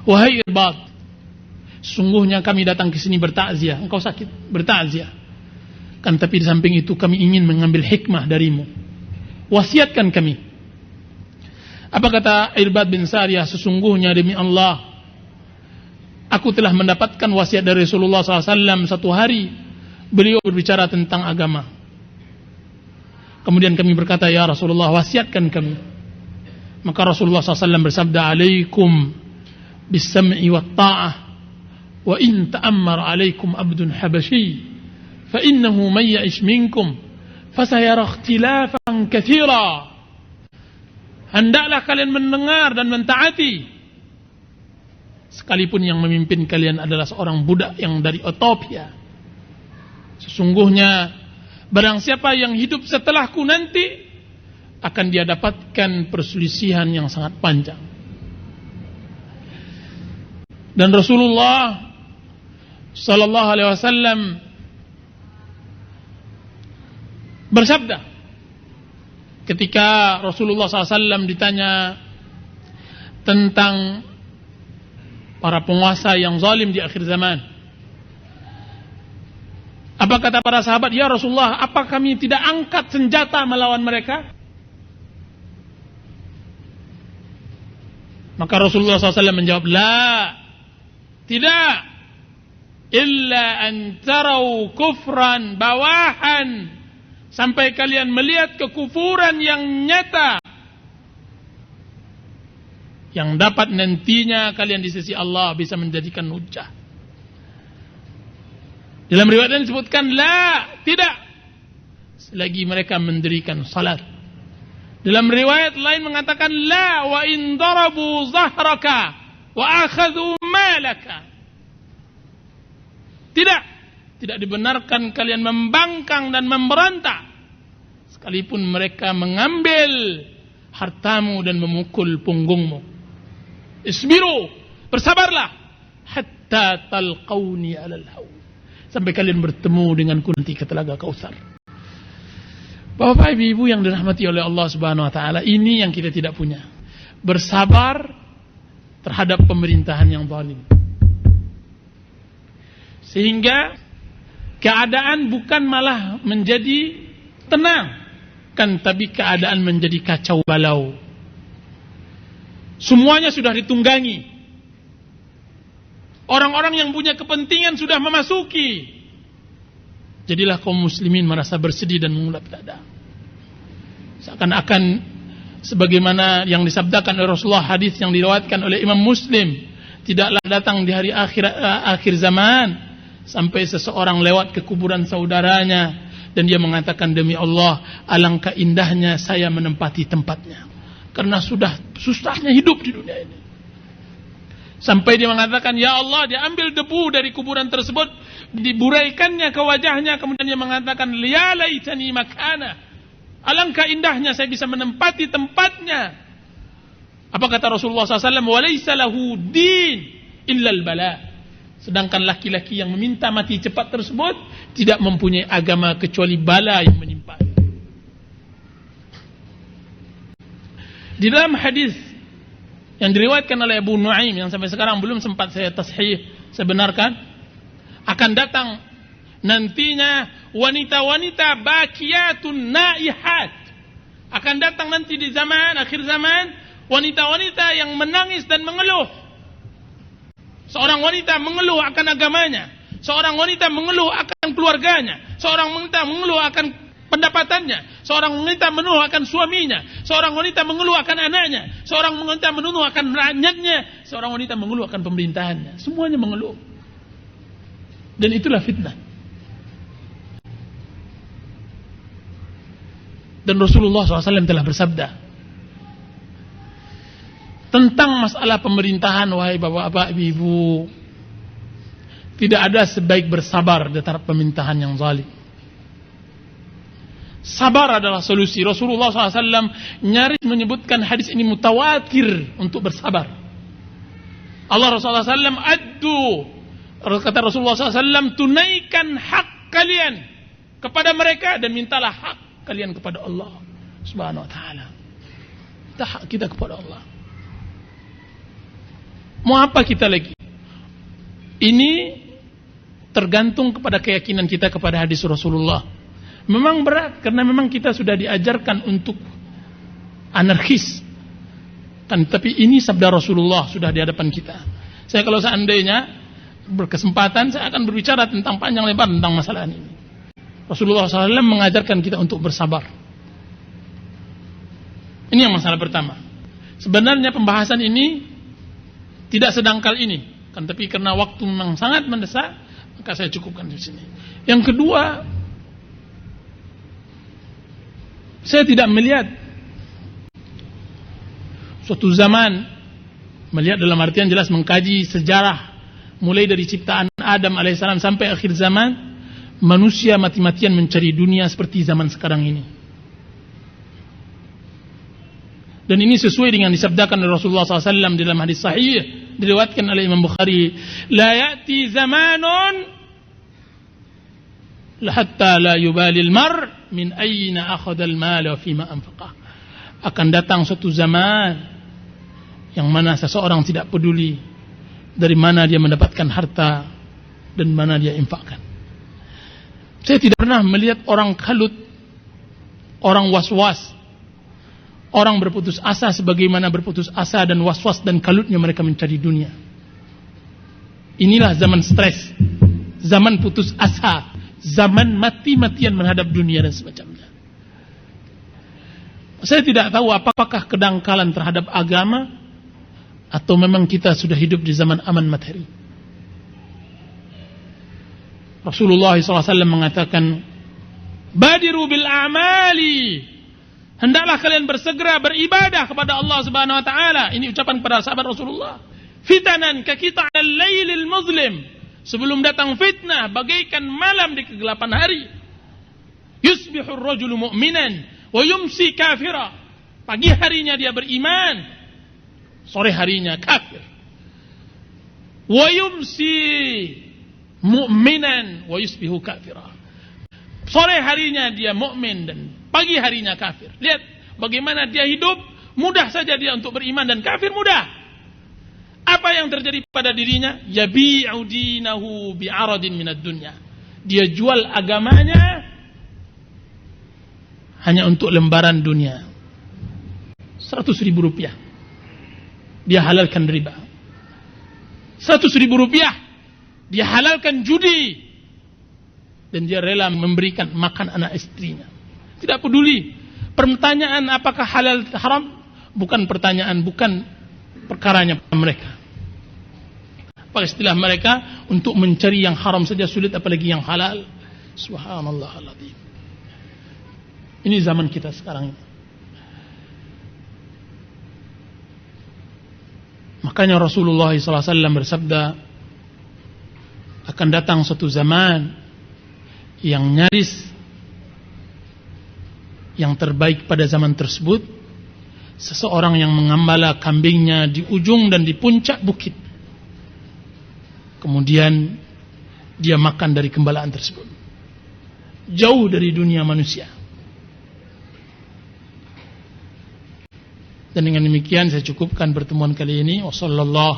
"Wahai Irbad, sungguhnya kami datang ke sini bertakziah. Engkau sakit, bertakziah. Kan tapi di samping itu kami ingin mengambil hikmah darimu. Wasiatkan kami." Apa kata Irbad bin Sariyah? "Sesungguhnya demi Allah, aku telah mendapatkan wasiat dari Rasulullah SAW. Satu hari beliau berbicara tentang agama. Kemudian kami berkata, ya Rasulullah, wasiatkan kami." Maka Rasulullah SAW bersabda, "Alaikum bis-sam'i wat-ta'ah, wa in ta'ammar alaikum abdun habasyi, fa innahu man ya'ish minkum fasayara ikhtilafan katsira." Hendaklah kalian mendengar dan mentaati, sekalipun yang memimpin kalian adalah seorang budak yang dari Ethiopia. Sesungguhnya barang siapa yang hidup setelahku nanti akan dia dapatkan perselisihan yang sangat panjang. Dan Rasulullah sallallahu alaihi wasallam bersabda ketika Rasulullah SAW ditanya tentang para penguasa yang zalim di akhir zaman. Apa kata para sahabat? Ya Rasulullah, apa kami tidak angkat senjata melawan mereka? Maka Rasulullah SAW menjawab, la, tidak, illa an tarau kufran bawahan, sampai kalian melihat kekufuran yang nyata, yang dapat nantinya kalian di sisi Allah bisa menjadikan hujjah. Dalam riwayat ini disebutkan, la, tidak, selagi mereka mendirikan salat. Dalam riwayat lain mengatakan, la, wa in darabu zahraka wa akhadhu malaka. Tidak dibenarkan kalian membangkang dan memberontak, sekalipun mereka mengambil hartamu dan memukul punggungmu. Isbiru, bersabarlah, hatta talqauni alal haud, sampai kalian bertemu denganku nanti ke telaga Kautsar. Bapak ibu yang dirahmati oleh Allah Subhanahu wa taala, ini yang kita tidak punya. Bersabar terhadap pemerintahan yang zalim. Sehingga keadaan bukan malah menjadi tenang, kan, tapi keadaan menjadi kacau balau. Semuanya sudah ditunggangi. Orang-orang yang punya kepentingan sudah memasuki. Jadilah kaum muslimin merasa bersedih dan mengulap dada. Seakan-akan sebagaimana yang disabdakan oleh Rasulullah, hadis yang diriwayatkan oleh Imam Muslim, tidaklah datang di hari akhir zaman sampai seseorang lewat ke kuburan saudaranya dan dia mengatakan, demi Allah, alangkah indahnya saya menempati tempatnya, karena sudah susahnya hidup di dunia ini. Sampai dia mengatakan, ya Allah, dia ambil debu dari kuburan tersebut, diburaikannya ke wajahnya, kemudian dia mengatakan, ya laitani makana, alangkah indahnya saya bisa menempati tempatnya. Apa kata Rasulullah SAW? Walaysa lahu din illal bala. Sedangkan laki-laki yang meminta mati cepat tersebut tidak mempunyai agama kecuali bala yang menimpa. Di dalam hadis yang diriwayatkan oleh Abu Nuaim, yang sampai sekarang belum sempat saya tashih, saya benarkan, akan datang nantinya wanita-wanita bakiyatun naihat. Akan datang nanti di zaman akhir zaman wanita-wanita yang menangis dan mengeluh. Seorang wanita mengeluh akan agamanya, seorang wanita mengeluh akan keluarganya, seorang wanita mengeluh akan pendapatannya, seorang wanita mengeluh akan suaminya, seorang wanita mengeluh akan anaknya, seorang wanita mengeluh akan rakyatnya, seorang wanita mengeluh akan pemerintahannya. Semuanya mengeluh. Dan itulah fitnah. Dan Rasulullah SAW telah bersabda tentang masalah pemerintahan, wahai bapak-bapak, ibu-ibu, tidak ada sebaik bersabar di terhadap pemerintahan yang zalim. Sabar adalah solusi. Rasulullah SAW nyaris menyebutkan hadis ini mutawatir untuk bersabar. Allah Rasulullah SAW kata Rasulullah SAW, tunaikan hak kalian kepada mereka dan mintalah hak kalian kepada Allah Subhanahu wa taala. Kita hak kita kepada Allah. Mau apa kita lagi? Ini tergantung kepada keyakinan kita kepada hadis Rasulullah. Memang berat karena memang kita sudah diajarkan untuk anarkis. Kan, tapi ini sabda Rasulullah sudah di hadapan kita. Saya kalau seandainya berkesempatan, saya akan berbicara tentang panjang lebar tentang masalah ini. Rasulullah SAW mengajarkan kita untuk bersabar. Ini yang masalah pertama. Sebenarnya pembahasan ini tidak sedangkal ini, kan, tapi karena waktu memang sangat mendesak, maka saya cukupkan di sini. Yang kedua, saya tidak melihat suatu zaman, melihat dalam artian jelas mengkaji sejarah mulai dari ciptaan Adam alaihissalam sampai akhir zaman, manusia mati-matian mencari dunia seperti zaman sekarang ini. Dan ini sesuai dengan disabdakan oleh Rasulullah SAW dalam hadis sahih diriwayatkan oleh Imam Bukhari, la ya'ti zamanun hatta la yubalil mar min ayna akhadhal mala wa fima anfaqah. Akan datang suatu zaman yang mana seseorang tidak peduli dari mana dia mendapatkan harta dan mana dia infakkan. Saya tidak pernah melihat orang kalut, orang was-was, orang berputus asa sebagaimana berputus asa dan was-was dan kalutnya mereka mencari dunia. Inilah zaman stres, zaman putus asa, zaman mati-matian menghadap dunia dan semacamnya. Saya tidak tahu apakah kedangkalan terhadap agama atau memang kita sudah hidup di zaman aman materi. Rasulullah SAW mengatakan, "Badiru bil a'mali." Hendaklah kalian bersegera beribadah kepada Allah Subhanahu wa taala. Ini ucapan kepada sahabat Rasulullah. Fitanan ka qita'al lailil muzlim. Sebelum datang fitnah bagaikan malam di kegelapan hari. Yusbihur rajulu mu'minan wa yumsi kafira. Pagi harinya dia beriman, sore harinya kafir. Wa yumsi mu'minan wa yusbihu kafira. Sore harinya dia mukmin dan pagi harinya kafir. Lihat bagaimana dia hidup, mudah saja dia untuk beriman dan kafir mudah. Apa yang terjadi pada dirinya? Yabi'u dinahu bi'aradin minad dunya. Dia jual agamanya hanya untuk lembaran dunia. 100.000 rupiah. Dia halalkan riba. 100.000 rupiah. Dia halalkan judi. Dan dia rela memberikan makan anak istrinya. Tidak peduli. Pertanyaan apakah halal haram bukan pertanyaan, bukan perkaranya mereka. Pakai istilah mereka, untuk mencari yang haram saja sulit apalagi yang halal. Subhanallahal-azim. Ini zaman kita sekarang ini. Makanya Rasulullah SAW bersabda, akan datang suatu zaman yang nyaris yang terbaik pada zaman tersebut, seseorang yang mengembala kambingnya di ujung dan di puncak bukit, kemudian dia makan dari gembalaan tersebut, jauh dari dunia manusia. Dan dengan demikian saya cukupkan pertemuan kali ini. Wassallallahu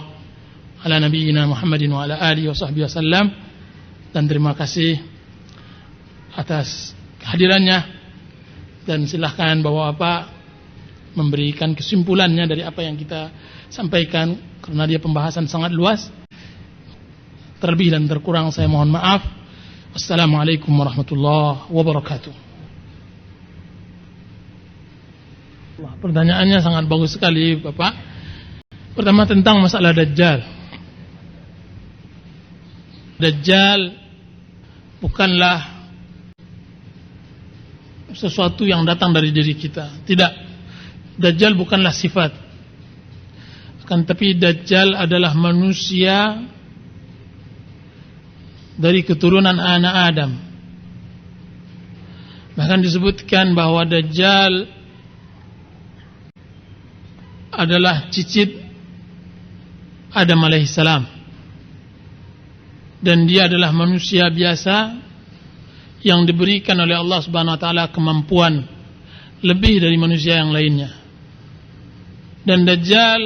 ala nabiyyina Muhammadin wa ala alihi wa sahbihi wasallam. Dan terima kasih atas kehadirannya. Dan silahkan Bapak-Bapak memberikan kesimpulannya dari apa yang kita sampaikan, karena dia pembahasan sangat luas. Terlebih dan terkurang saya mohon maaf. Wassalamualaikum warahmatullahi wabarakatuh. Pertanyaannya sangat bagus sekali Bapak. Pertama tentang masalah Dajjal. Dajjal bukanlah sesuatu yang datang dari diri kita. Tidak. Dajjal bukanlah sifat. Akan tapi Dajjal adalah manusia dari keturunan anak Adam. Bahkan disebutkan bahwa Dajjal adalah cicit Adam alaihissalam, dan dia adalah manusia biasa yang diberikan oleh Allah Subhanahu wa taala kemampuan lebih dari manusia yang lainnya. Dan Dajjal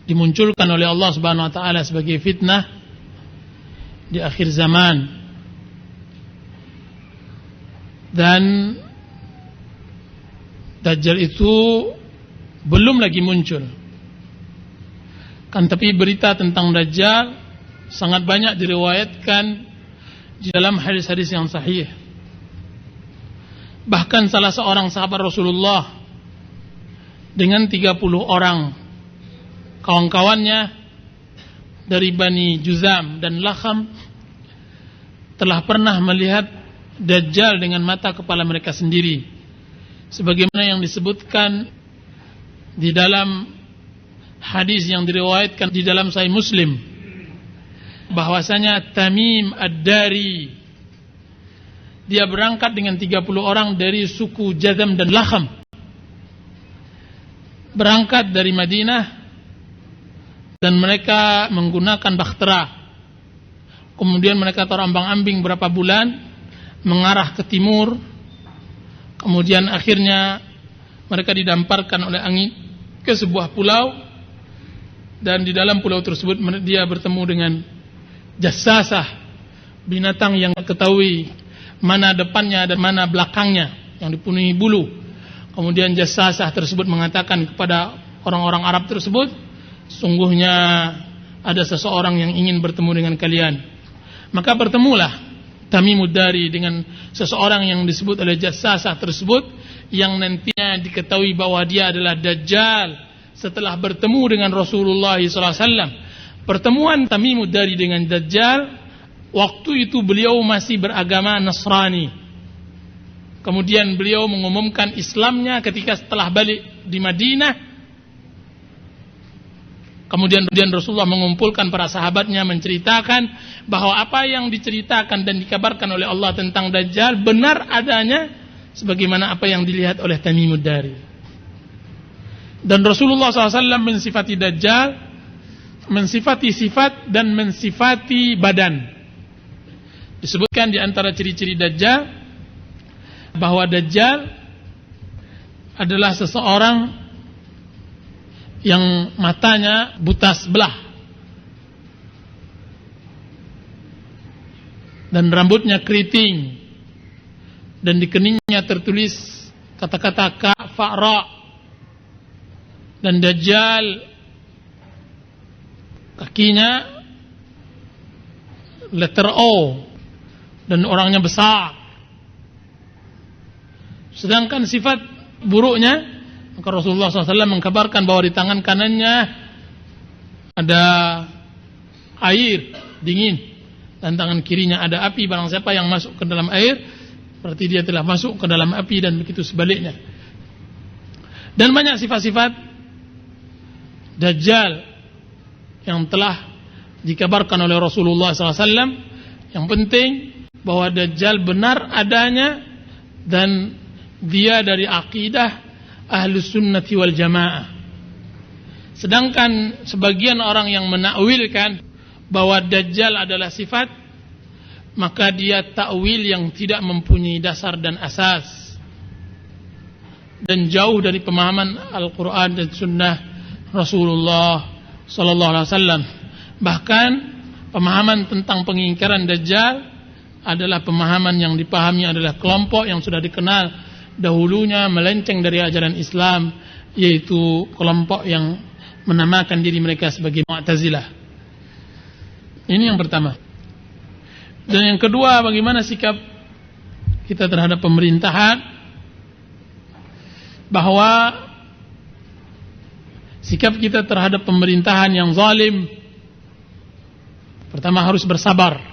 dimunculkan oleh Allah Subhanahu wa taala sebagai fitnah di akhir zaman, dan Dajjal itu belum lagi muncul. Kan tapi berita tentang Dajjal sangat banyak diriwayatkan di dalam hadis-hadis yang sahih. Bahkan salah seorang sahabat Rasulullah dengan 30 orang kawan-kawannya dari Bani Juzam dan Lakham telah pernah melihat Dajjal dengan mata kepala mereka sendiri, sebagaimana yang disebutkan di dalam hadis yang diriwayatkan di dalam Sahih Muslim, bahwasanya Tamim Ad-Dari dia berangkat dengan 30 orang dari suku Jazam dan Lakham, berangkat dari Madinah, dan mereka menggunakan bahtera. Kemudian mereka terombang-ambing berapa bulan mengarah ke timur. Kemudian akhirnya mereka didamparkan oleh angin ke sebuah pulau, dan di dalam pulau tersebut dia bertemu dengan jassasah, binatang yang ketahui mana depannya dan mana belakangnya, yang dipenuhi bulu. Kemudian jassasah tersebut mengatakan kepada orang-orang Arab tersebut, sungguhnya ada seseorang yang ingin bertemu dengan kalian. Maka bertemulah Tamimud Dari dengan seseorang yang disebut oleh jassasah tersebut, yang nantinya diketahui bahwa dia adalah Dajjal setelah bertemu dengan Rasulullah SAW. Pertemuan Tamimud Dari dengan Dajjal, waktu itu beliau masih beragama Nasrani. Kemudian beliau mengumumkan Islamnya ketika setelah balik di Madinah. Kemudian Rasulullah mengumpulkan para sahabatnya, menceritakan bahwa apa yang diceritakan dan dikabarkan oleh Allah tentang Dajjal benar adanya sebagaimana apa yang dilihat oleh Tamimud Dari. Dan Rasulullah SAW mensifati Dajjal, mensifati sifat dan mensifati badan. Disebutkan di antara ciri-ciri Dajjal bahwa Dajjal adalah seseorang yang matanya buta sebelah dan rambutnya keriting, dan di keningnya tertulis kata-kata kafara. Dan Dajjal kakinya letter O, dan orangnya besar. Sedangkan sifat buruknya, maka Rasulullah SAW mengkabarkan bahwa di tangan kanannya ada air dingin, dan tangan kirinya ada api. Barang siapa yang masuk ke dalam air, berarti dia telah masuk ke dalam api, dan begitu sebaliknya. Dan banyak sifat-sifat Dajjal yang telah dikabarkan oleh Rasulullah SAW. Yang penting bahwa Dajjal benar adanya, dan dia dari akidah Ahlus Sunnati wal Jamaah. Sedangkan sebagian orang yang menakwilkan bahwa Dajjal adalah sifat, maka dia takwil yang tidak mempunyai dasar dan asas, dan jauh dari pemahaman Al-Quran dan Sunnah Rasulullah Sallallahu Alaihi Wasallam. Bahkan pemahaman tentang pengingkaran Dajjal adalah pemahaman yang dipahami adalah kelompok yang sudah dikenal dahulunya melenceng dari ajaran Islam, yaitu kelompok yang menamakan diri mereka sebagai Mu'tazilah. Ini yang pertama. Dan yang kedua, bagaimana sikap kita terhadap pemerintahan, bahwa sikap kita terhadap pemerintahan yang zalim, pertama harus bersabar.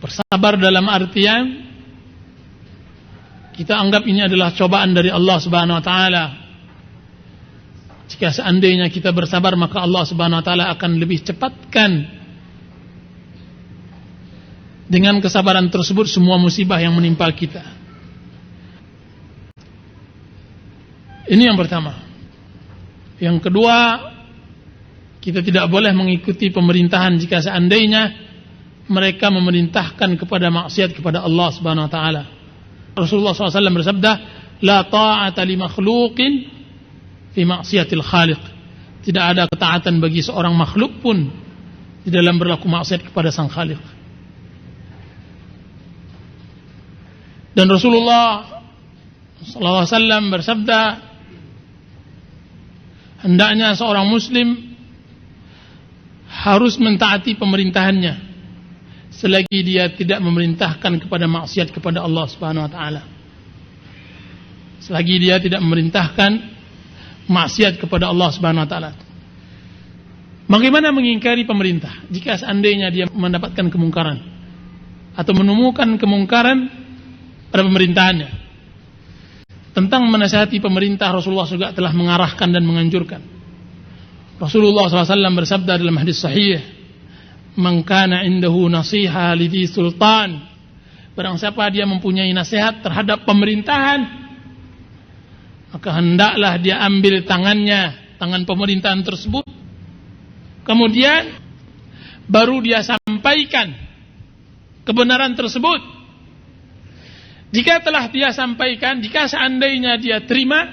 Bersabar dalam artian kita anggap ini adalah cobaan dari Allah Subhanahu wa taala. Jika seandainya kita bersabar, maka Allah Subhanahu wa taala akan lebih cepatkan dengan kesabaran tersebut semua musibah yang menimpa kita. Ini yang pertama. Yang kedua, kita tidak boleh mengikuti pemerintahan jika seandainya mereka memerintahkan kepada maksiat kepada Allah Subhanahu wa taala. Rasulullah SAW bersabda, la ta'ata li makhluqin fi maksiatil khaliq. Tidak ada ketaatan bagi seorang makhluk pun di dalam berlaku maksiat kepada sang khaliq. Dan Rasulullah SAW bersabda, hendaknya seorang muslim harus mentaati pemerintahannya selagi dia tidak memerintahkan kepada maksiat kepada Allah Subhanahu wa taala. Selagi dia tidak memerintahkan maksiat kepada Allah Subhanahu wa taala. Bagaimana mengingkari pemerintah jika seandainya dia mendapatkan kemungkaran atau menemukan kemungkaran pada pemerintahannya? Tentang menasihati pemerintah, Rasulullah juga telah mengarahkan dan menganjurkan. Rasulullah SAW bersabda dalam hadis sahih, man kana indahu nasiha lidhi sultan, barang siapa dia mempunyai nasihat terhadap pemerintahan, maka hendaklah dia ambil tangannya, tangan pemerintahan tersebut, kemudian baru dia sampaikan kebenaran tersebut. Jika telah dia sampaikan, jika seandainya dia terima,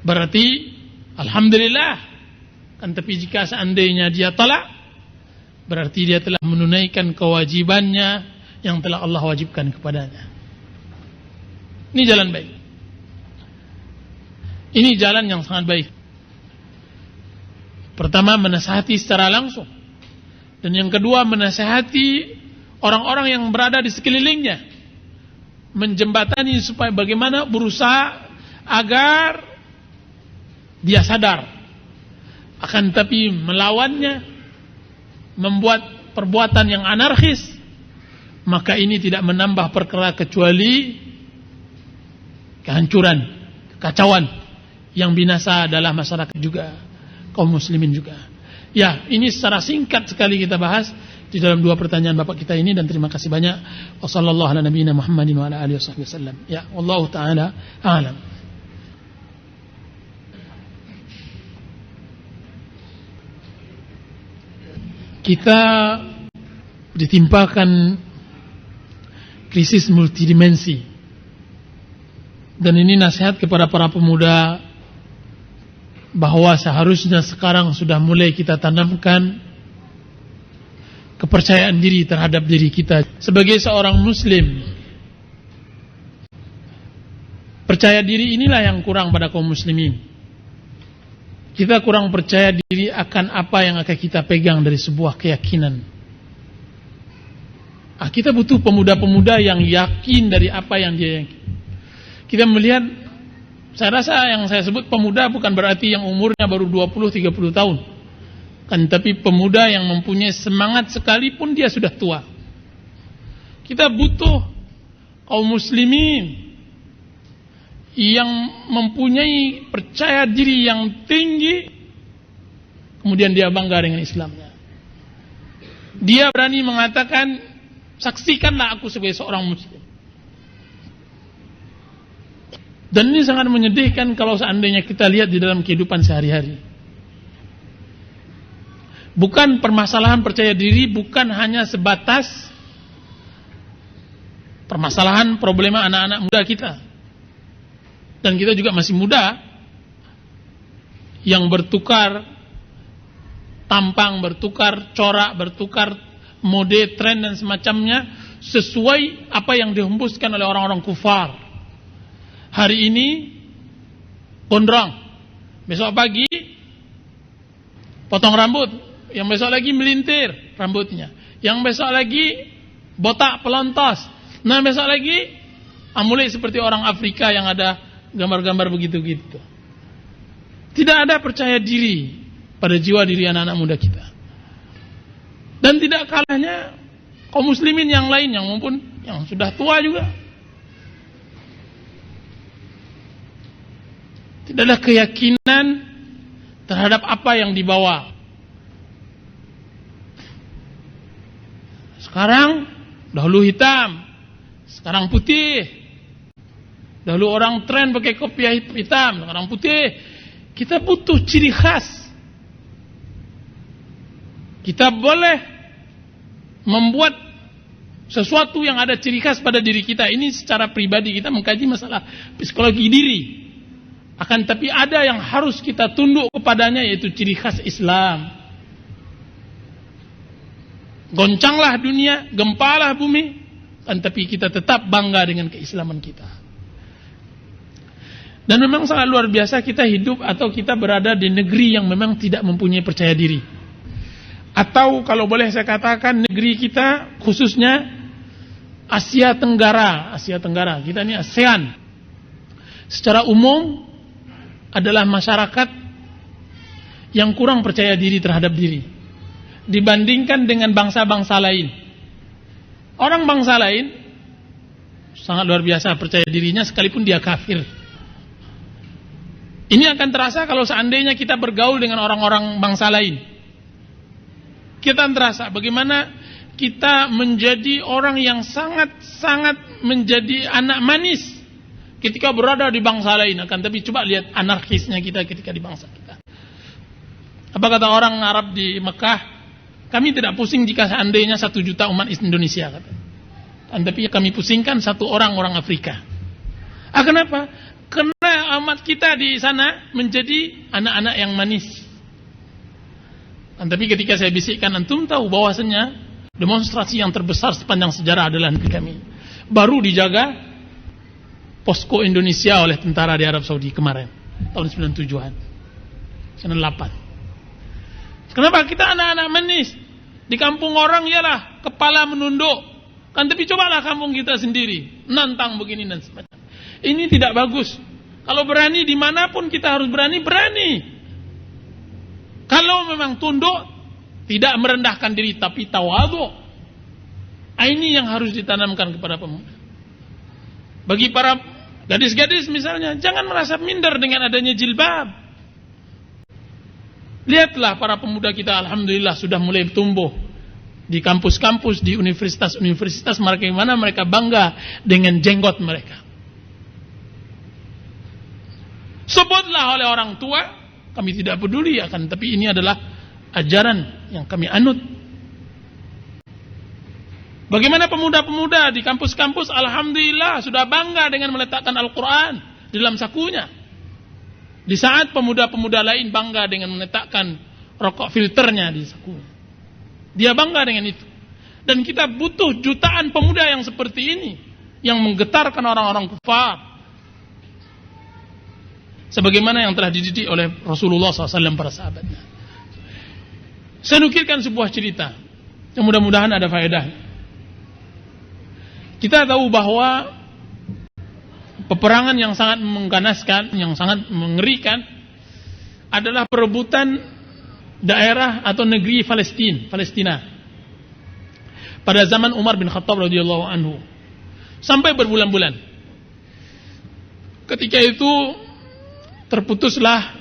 berarti alhamdulillah. Kan tapi jika seandainya dia tolak, berarti dia telah menunaikan kewajibannya yang telah Allah wajibkan kepadanya. Ini jalan baik. Ini jalan yang sangat baik. Pertama, menasihati secara langsung. Dan yang kedua, menasihati orang-orang yang berada di sekelilingnya. Menjembatani supaya bagaimana berusaha agar dia sadar. Akan tapi melawannya, membuat perbuatan yang anarkis, maka ini tidak menambah perkara kecuali kehancuran, kekacauan. Yang binasa adalah masyarakat juga, kaum muslimin juga. Ya, ini secara singkat sekali kita bahas di dalam dua pertanyaan Bapak kita ini, dan terima kasih banyak. Wassallallahu ala nabiyina Muhammadin wa ala alihi wasallam. Ya, wallahu taala a'lam. Kita ditimpakan krisis multidimensi. Dan ini nasihat kepada para pemuda, bahwa seharusnya sekarang sudah mulai kita tanamkan kepercayaan diri terhadap diri kita sebagai seorang muslim. Percaya diri inilah yang kurang pada kaum muslimin. Kita kurang percaya diri akan apa yang akan kita pegang dari sebuah keyakinan. Kita butuh pemuda-pemuda yang yakin dari apa yang dia yakin. Kita melihat, saya rasa yang saya sebut pemuda bukan berarti yang umurnya baru 20-30 tahun. Kan tapi pemuda yang mempunyai semangat sekalipun dia sudah tua. Kita butuh kaum muslimin yang mempunyai percaya diri yang tinggi, kemudian dia bangga dengan Islamnya. Dia berani mengatakan, saksikanlah aku sebagai seorang muslim. Dan ini sangat menyedihkan kalau seandainya kita lihat di dalam kehidupan sehari-hari. Bukan permasalahan percaya diri, bukan hanya sebatas permasalahan problema anak-anak muda kita. Dan kita juga masih muda, yang bertukar tampang, bertukar corak, bertukar mode, tren dan semacamnya sesuai apa yang dihembuskan oleh orang-orang kufar. Hari ini gondrong, besok pagi potong rambut, yang besok lagi melintir rambutnya, yang besok lagi botak pelontos, nah besok lagi mulai seperti orang Afrika yang ada gambar-gambar begitu-gitu. Tidak ada percaya diri pada jiwa diri anak-anak muda kita. Dan tidak kalahnya kaum muslimin yang lain, yang maupun yang sudah tua juga. Tidak ada keyakinan terhadap apa yang dibawa. Sekarang dahulu hitam, sekarang putih. Dahulu orang tren pakai kopiah hitam, sekarang putih. Kita butuh ciri khas. Kita boleh membuat sesuatu yang ada ciri khas pada diri kita. Ini secara pribadi kita mengkaji masalah psikologi diri. Akan tapi ada yang harus kita tunduk kepadanya, yaitu ciri khas Islam. Goncanglah dunia, gempalah bumi, kan tapi kita tetap bangga dengan keislaman kita. Dan memang sangat luar biasa kita hidup atau kita berada di negeri yang memang tidak mempunyai percaya diri. Atau kalau boleh saya katakan, negeri kita khususnya Asia Tenggara, kita ini ASEAN. Secara umum adalah masyarakat yang kurang percaya diri terhadap diri dibandingkan dengan bangsa-bangsa lain. Orang bangsa lain sangat luar biasa percaya dirinya sekalipun dia kafir. Ini akan terasa kalau seandainya kita bergaul dengan orang-orang bangsa lain. Kita terasa bagaimana kita menjadi orang yang sangat-sangat menjadi anak manis ketika berada di bangsa lain. Akan tapi coba lihat anarkisnya kita ketika di bangsa kita. Apa kata orang Arab di Mekah? Kami tidak pusing jika seandainya 1 juta umat Indonesia, kata. Tapi kami pusingkan 1 orang Afrika. Kenapa? Karena amat kita di sana menjadi anak-anak yang manis. Tapi ketika saya bisikkan, antum tahu bahwasanya demonstrasi yang terbesar sepanjang sejarah adalah negeri kami. Baru dijaga posko Indonesia oleh tentara di Arab Saudi kemarin, tahun 97-an, 98. Kenapa? Kita anak-anak manis. Di kampung orang ialah kepala menunduk. Tapi cobalah kampung kita sendiri, nantang begini dan sebagainya. Ini tidak bagus. Kalau berani dimanapun kita harus berani. Kalau memang tunduk, tidak merendahkan diri tapi tawadhu. Ini yang harus ditanamkan kepada pemuda. Bagi para gadis-gadis misalnya, jangan merasa minder dengan adanya jilbab. Lihatlah para pemuda kita, alhamdulillah sudah mulai tumbuh di kampus-kampus, di universitas-universitas, bagaimana mereka bangga dengan jenggot mereka. Sebutlah oleh orang tua, kami tidak peduli akan, tapi ini adalah ajaran yang kami anut. Bagaimana pemuda-pemuda di kampus-kampus, alhamdulillah sudah bangga dengan meletakkan Al-Quran di dalam sakunya. Di saat pemuda-pemuda lain bangga dengan meletakkan rokok filternya di sakunya. Dia bangga dengan itu. Dan kita butuh jutaan pemuda yang seperti ini, yang menggetarkan orang-orang kufar. Sebagaimana yang telah dididik oleh Rasulullah SAW para sahabatnya. Saya nukilkan sebuah cerita yang mudah-mudahan ada faedahnya. Kita tahu bahwa peperangan yang sangat mengganaskan, yang sangat mengerikan adalah perebutan daerah atau negeri Palestina. Pada zaman Umar bin Khattab radhiyallahu anhu. Sampai berbulan-bulan. Ketika itu terputuslah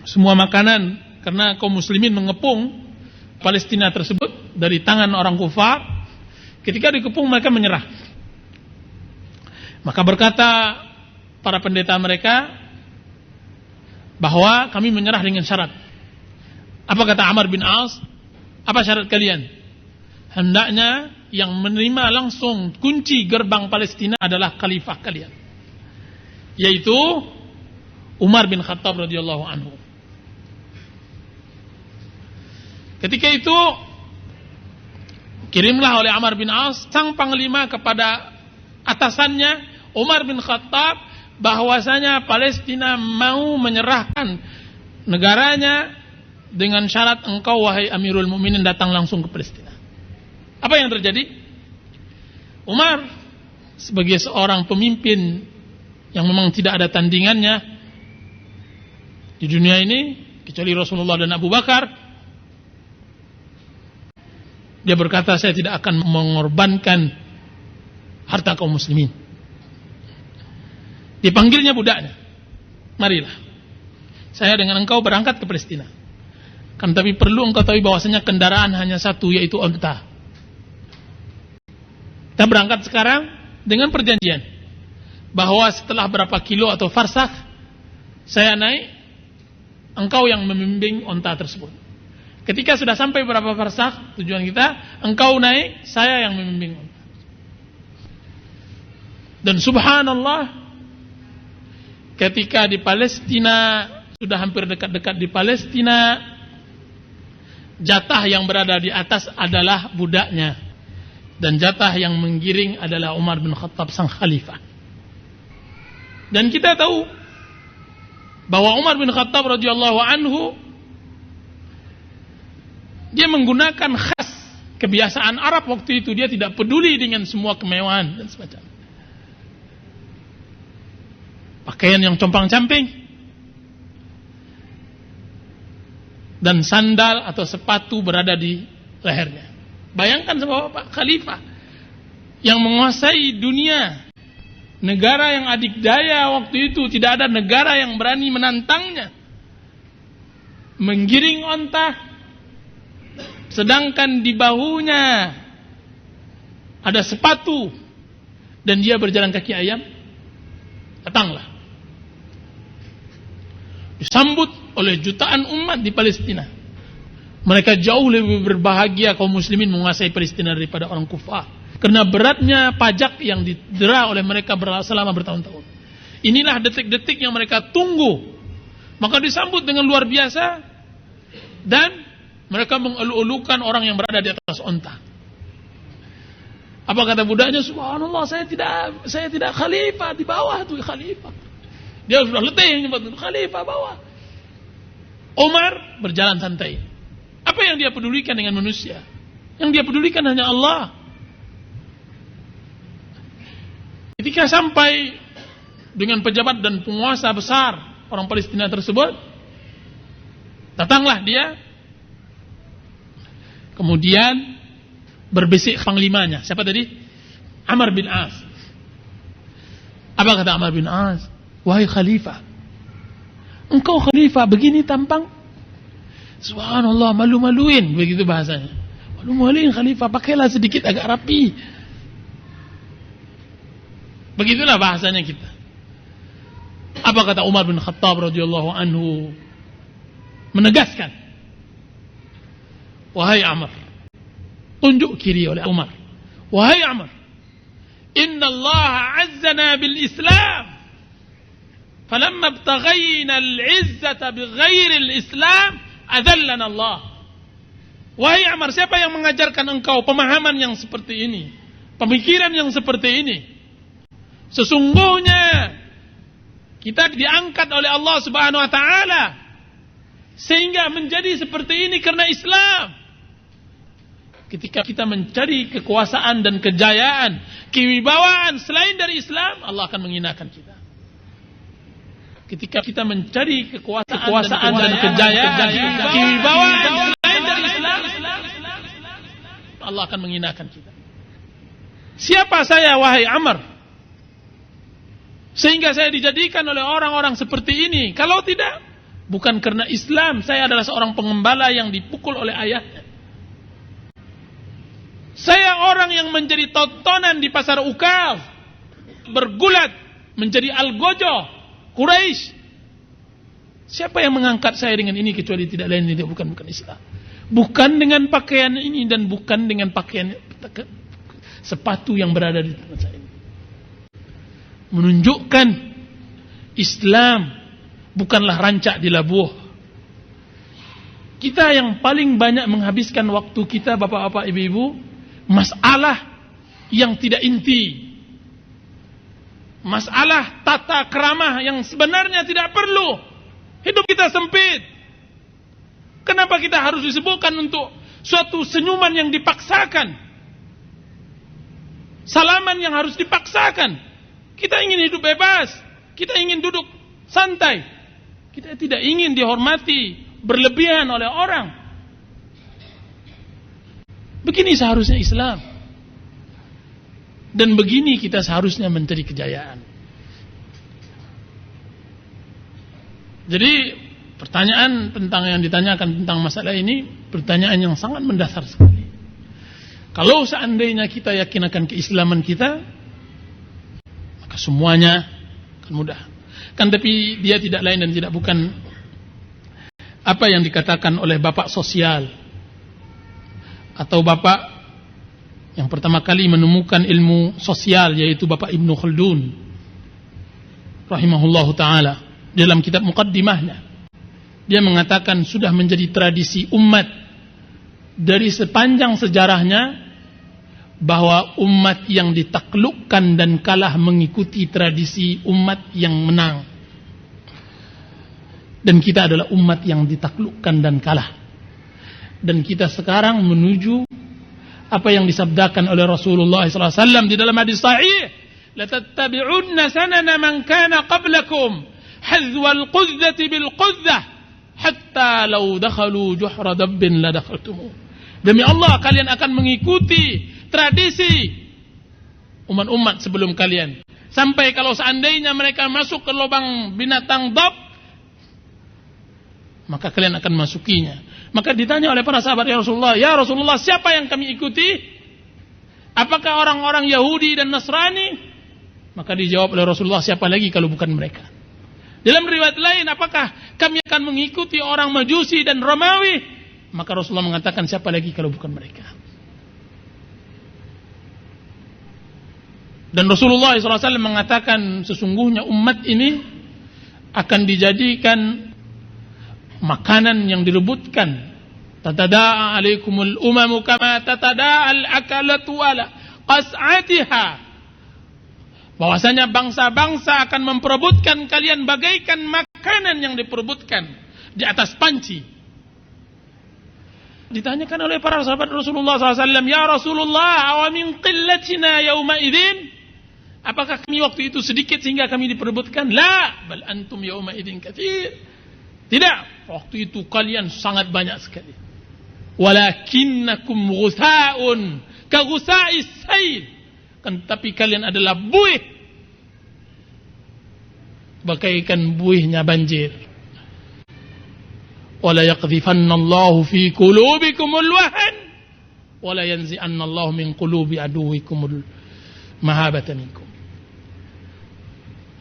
semua makanan karena kaum muslimin mengepung Palestina tersebut dari tangan orang kufar. Ketika dikepung mereka menyerah. Maka berkata para pendeta mereka bahwa kami menyerah dengan syarat. Apa kata Amr bin As? Apa syarat kalian? Hendaknya yang menerima langsung kunci gerbang Palestina adalah khalifah kalian, yaitu Umar bin Khattab radhiyallahu anhu. Ketika itu kirimlah oleh Amr bin As sang panglima kepada atasannya Umar bin Khattab bahwasanya Palestina mau menyerahkan negaranya dengan syarat engkau wahai Amirul Mukminin datang langsung ke Palestina. Apa yang terjadi? Umar sebagai seorang pemimpin yang memang tidak ada tandingannya di dunia ini kecuali Rasulullah dan Abu Bakar, dia berkata, saya tidak akan mengorbankan harta kaum muslimin. Dipanggilnya budaknya, marilah saya dengan engkau berangkat ke Palestina. Tapi perlu engkau tahu bahwasanya kendaraan hanya satu, yaitu onta. Kita berangkat sekarang dengan perjanjian bahwa setelah berapa kilo atau farsakh saya naik, engkau yang membimbing onta tersebut. Ketika sudah sampai berapa farsakh tujuan kita, engkau naik, saya yang membimbing onta. Dan subhanallah, ketika di Palestina, sudah hampir dekat-dekat di Palestina, jatah yang berada di atas adalah budaknya, dan jatah yang menggiring adalah Umar bin Khattab sang khalifah. Dan kita tahu bahwa Umar bin Khattab radhiyallahu anhu, dia menggunakan khas kebiasaan Arab waktu itu. Dia tidak peduli dengan semua kemewahan dan semacamnya. Pakaian yang compang-camping dan sandal atau sepatu berada di lehernya. Bayangkan sama Pak Khalifah yang menguasai dunia, negara yang adikdaya waktu itu, tidak ada negara yang berani menantangnya, menggiring onta, sedangkan di bahunya ada sepatu dan dia berjalan kaki ayam. Datanglah, disambut oleh jutaan umat di Palestina. Mereka jauh lebih berbahagia kaum muslimin menguasai Palestina daripada orang kufar. Karena beratnya pajak yang didera oleh mereka selama bertahun-tahun. Inilah detik-detik yang mereka tunggu. Maka disambut dengan luar biasa. Dan mereka mengelu-elukan orang yang berada di atas onta. Apa kata budaknya? Subhanallah, saya tidak khalifah, di bawah tuh khalifah. Dia sudah letih nyebut khalifah bawah. Umar berjalan santai. Apa yang dia pedulikan dengan manusia? Yang dia pedulikan hanya Allah. Ketika sampai dengan pejabat dan penguasa besar orang Palestina tersebut, datanglah dia. Kemudian berbisik panglimanya. Siapa tadi? Amr bin As. Apa kata Amr bin As? Wahai khalifah, engkau khalifah begini tampang? Subhanallah, malu-maluin, begitu bahasanya. Malu-maluin khalifah, pakailah sedikit agak rapi. Begitulah bahasanya kita. Apa kata Umar bin Khattab radhiyallahu anhu? Menegaskan, wahai Amr, tunjuk kiri oleh Umar. Wahai Amr, inna Allah azzana bil Islam. Falamma ibtaghayna al-izzata bighairi al-Islam, adzallana Allah. Wahai Amr, siapa yang mengajarkan engkau pemahaman yang seperti ini? Pemikiran yang seperti ini? Sesungguhnya kita diangkat oleh Allah Subhanahu wa taala sehingga menjadi seperti ini karena Islam. Ketika kita mencari kekuasaan dan kejayaan, kewibawaan selain dari Islam, Allah akan menghinakan kita. Ketika kita mencari kekuasaan dan kejayaan, kewibawaan selain dari Islam, Allah akan menghinakan kita. Siapa saya, wahai Amr, sehingga saya dijadikan oleh orang-orang seperti ini? Kalau tidak, bukan karena Islam, saya adalah seorang pengembala yang dipukul oleh ayahnya. Saya orang yang menjadi tontonan di pasar Ukaz, bergulat menjadi algojo Quraisy. Siapa yang mengangkat saya dengan ini kecuali tidak lain tidak bukan Islam. Bukan dengan pakaian ini dan bukan dengan pakaian sepatu yang berada di tangan saya ini. Menunjukkan Islam bukanlah rancak di labuh. Kita yang paling banyak menghabiskan waktu kita, bapak-bapak, ibu-ibu, masalah yang tidak inti. Masalah tata keramah yang sebenarnya tidak perlu. Hidup kita sempit. Kenapa kita harus disebutkan untuk suatu senyuman yang dipaksakan? Salaman yang harus dipaksakan. Kita ingin hidup bebas. Kita ingin duduk santai. Kita tidak ingin dihormati berlebihan oleh orang. Begini seharusnya Islam. Dan begini kita seharusnya mencari kejayaan. Jadi pertanyaan tentang yang ditanyakan tentang masalah ini, pertanyaan yang sangat mendasar sekali. Kalau seandainya kita yakin akan keislaman kita, maka semuanya akan mudah. Kan tapi dia tidak lain dan tidak bukan apa yang dikatakan oleh bapak sosial atau bapak yang pertama kali menemukan ilmu sosial, yaitu Bapak Ibnu Khaldun rahimahullahu ta'ala. Dalam kitab muqaddimahnya dia mengatakan sudah menjadi tradisi umat dari sepanjang sejarahnya bahwa umat yang ditaklukkan dan kalah mengikuti tradisi umat yang menang. Dan kita adalah umat yang ditaklukkan dan kalah. Dan kita sekarang menuju apa yang disabdakan oleh Rasulullah SAW di dalam hadis sahih, la tattabi'unna sanana man kana qablakum hadwal qudzati bil qudzah hatta law dakhalu juhra dabbin la dakhaltumuh. Demi Allah, kalian akan mengikuti tradisi umat-umat sebelum kalian, sampai kalau seandainya mereka masuk ke lubang binatang dab, maka kalian akan masukinya. Maka ditanya oleh para sahabat, ya Rasulullah, siapa yang kami ikuti? Apakah orang-orang Yahudi dan Nasrani? Maka dijawab oleh Rasulullah, siapa lagi kalau bukan mereka? Dalam riwayat lain, apakah kami akan mengikuti orang Majusi dan Romawi? Maka Rasulullah mengatakan, siapa lagi kalau bukan mereka? Dan Rasulullah SAW mengatakan, sesungguhnya umat ini akan dijadikan makanan yang direbutkan. Tatada'a alaikumul umamu kama tatada'al akalatu ala qas'atiha. Bahwasanya bangsa-bangsa akan memperebutkan kalian bagaikan makanan yang diperebutkan di atas panci. Ditanyakan oleh para sahabat Rasulullah SAW, ya Rasulullah, awa min qillatina yawma idzin? Apakah kami waktu itu sedikit sehingga kami diperebutkan? La, bal antum yawma idzin katsir. Tidak, waktu itu kalian sangat banyak sekali. Walakinnakum ghusaa'un ka ghusa'is sayl. Kan tapi kalian adalah buih bagaikan buihnya banjir. Wala yaqdhifannallahu fi qulubikumul wahan wala yanzi'annallahu min qulubi aduwikumul mahabata minkum.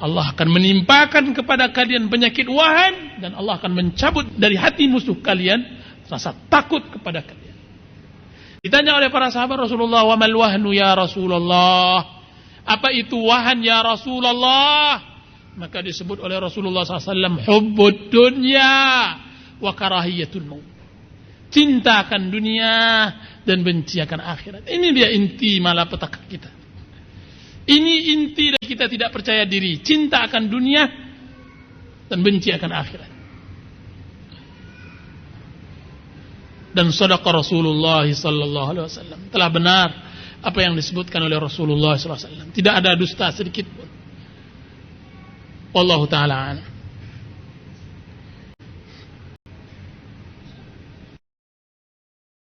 Allah akan menimpakan kepada kalian penyakit wahan dan Allah akan mencabut dari hati musuh kalian rasa takut kepada kalian. Ditanya oleh para sahabat Rasulullah, wa mal wahnu ya Rasulullah? Apa itu wahan ya Rasulullah? Maka disebut oleh Rasulullah SAW, hubbud dunya wa karahiyatul maut. Cinta akan dunia dan benci akan akhirat. Ini dia inti malapetaka kita. Ini inti dari kita tidak percaya diri. Cinta akan dunia dan benci akan akhirat. Dan sadaqa Rasulullah sallallahu alaihi wasallam. Telah benar apa yang disebutkan oleh Rasulullah sallallahu alaihi wasallam. Tidak ada dusta sedikit pun. Wallahu taala a'lam.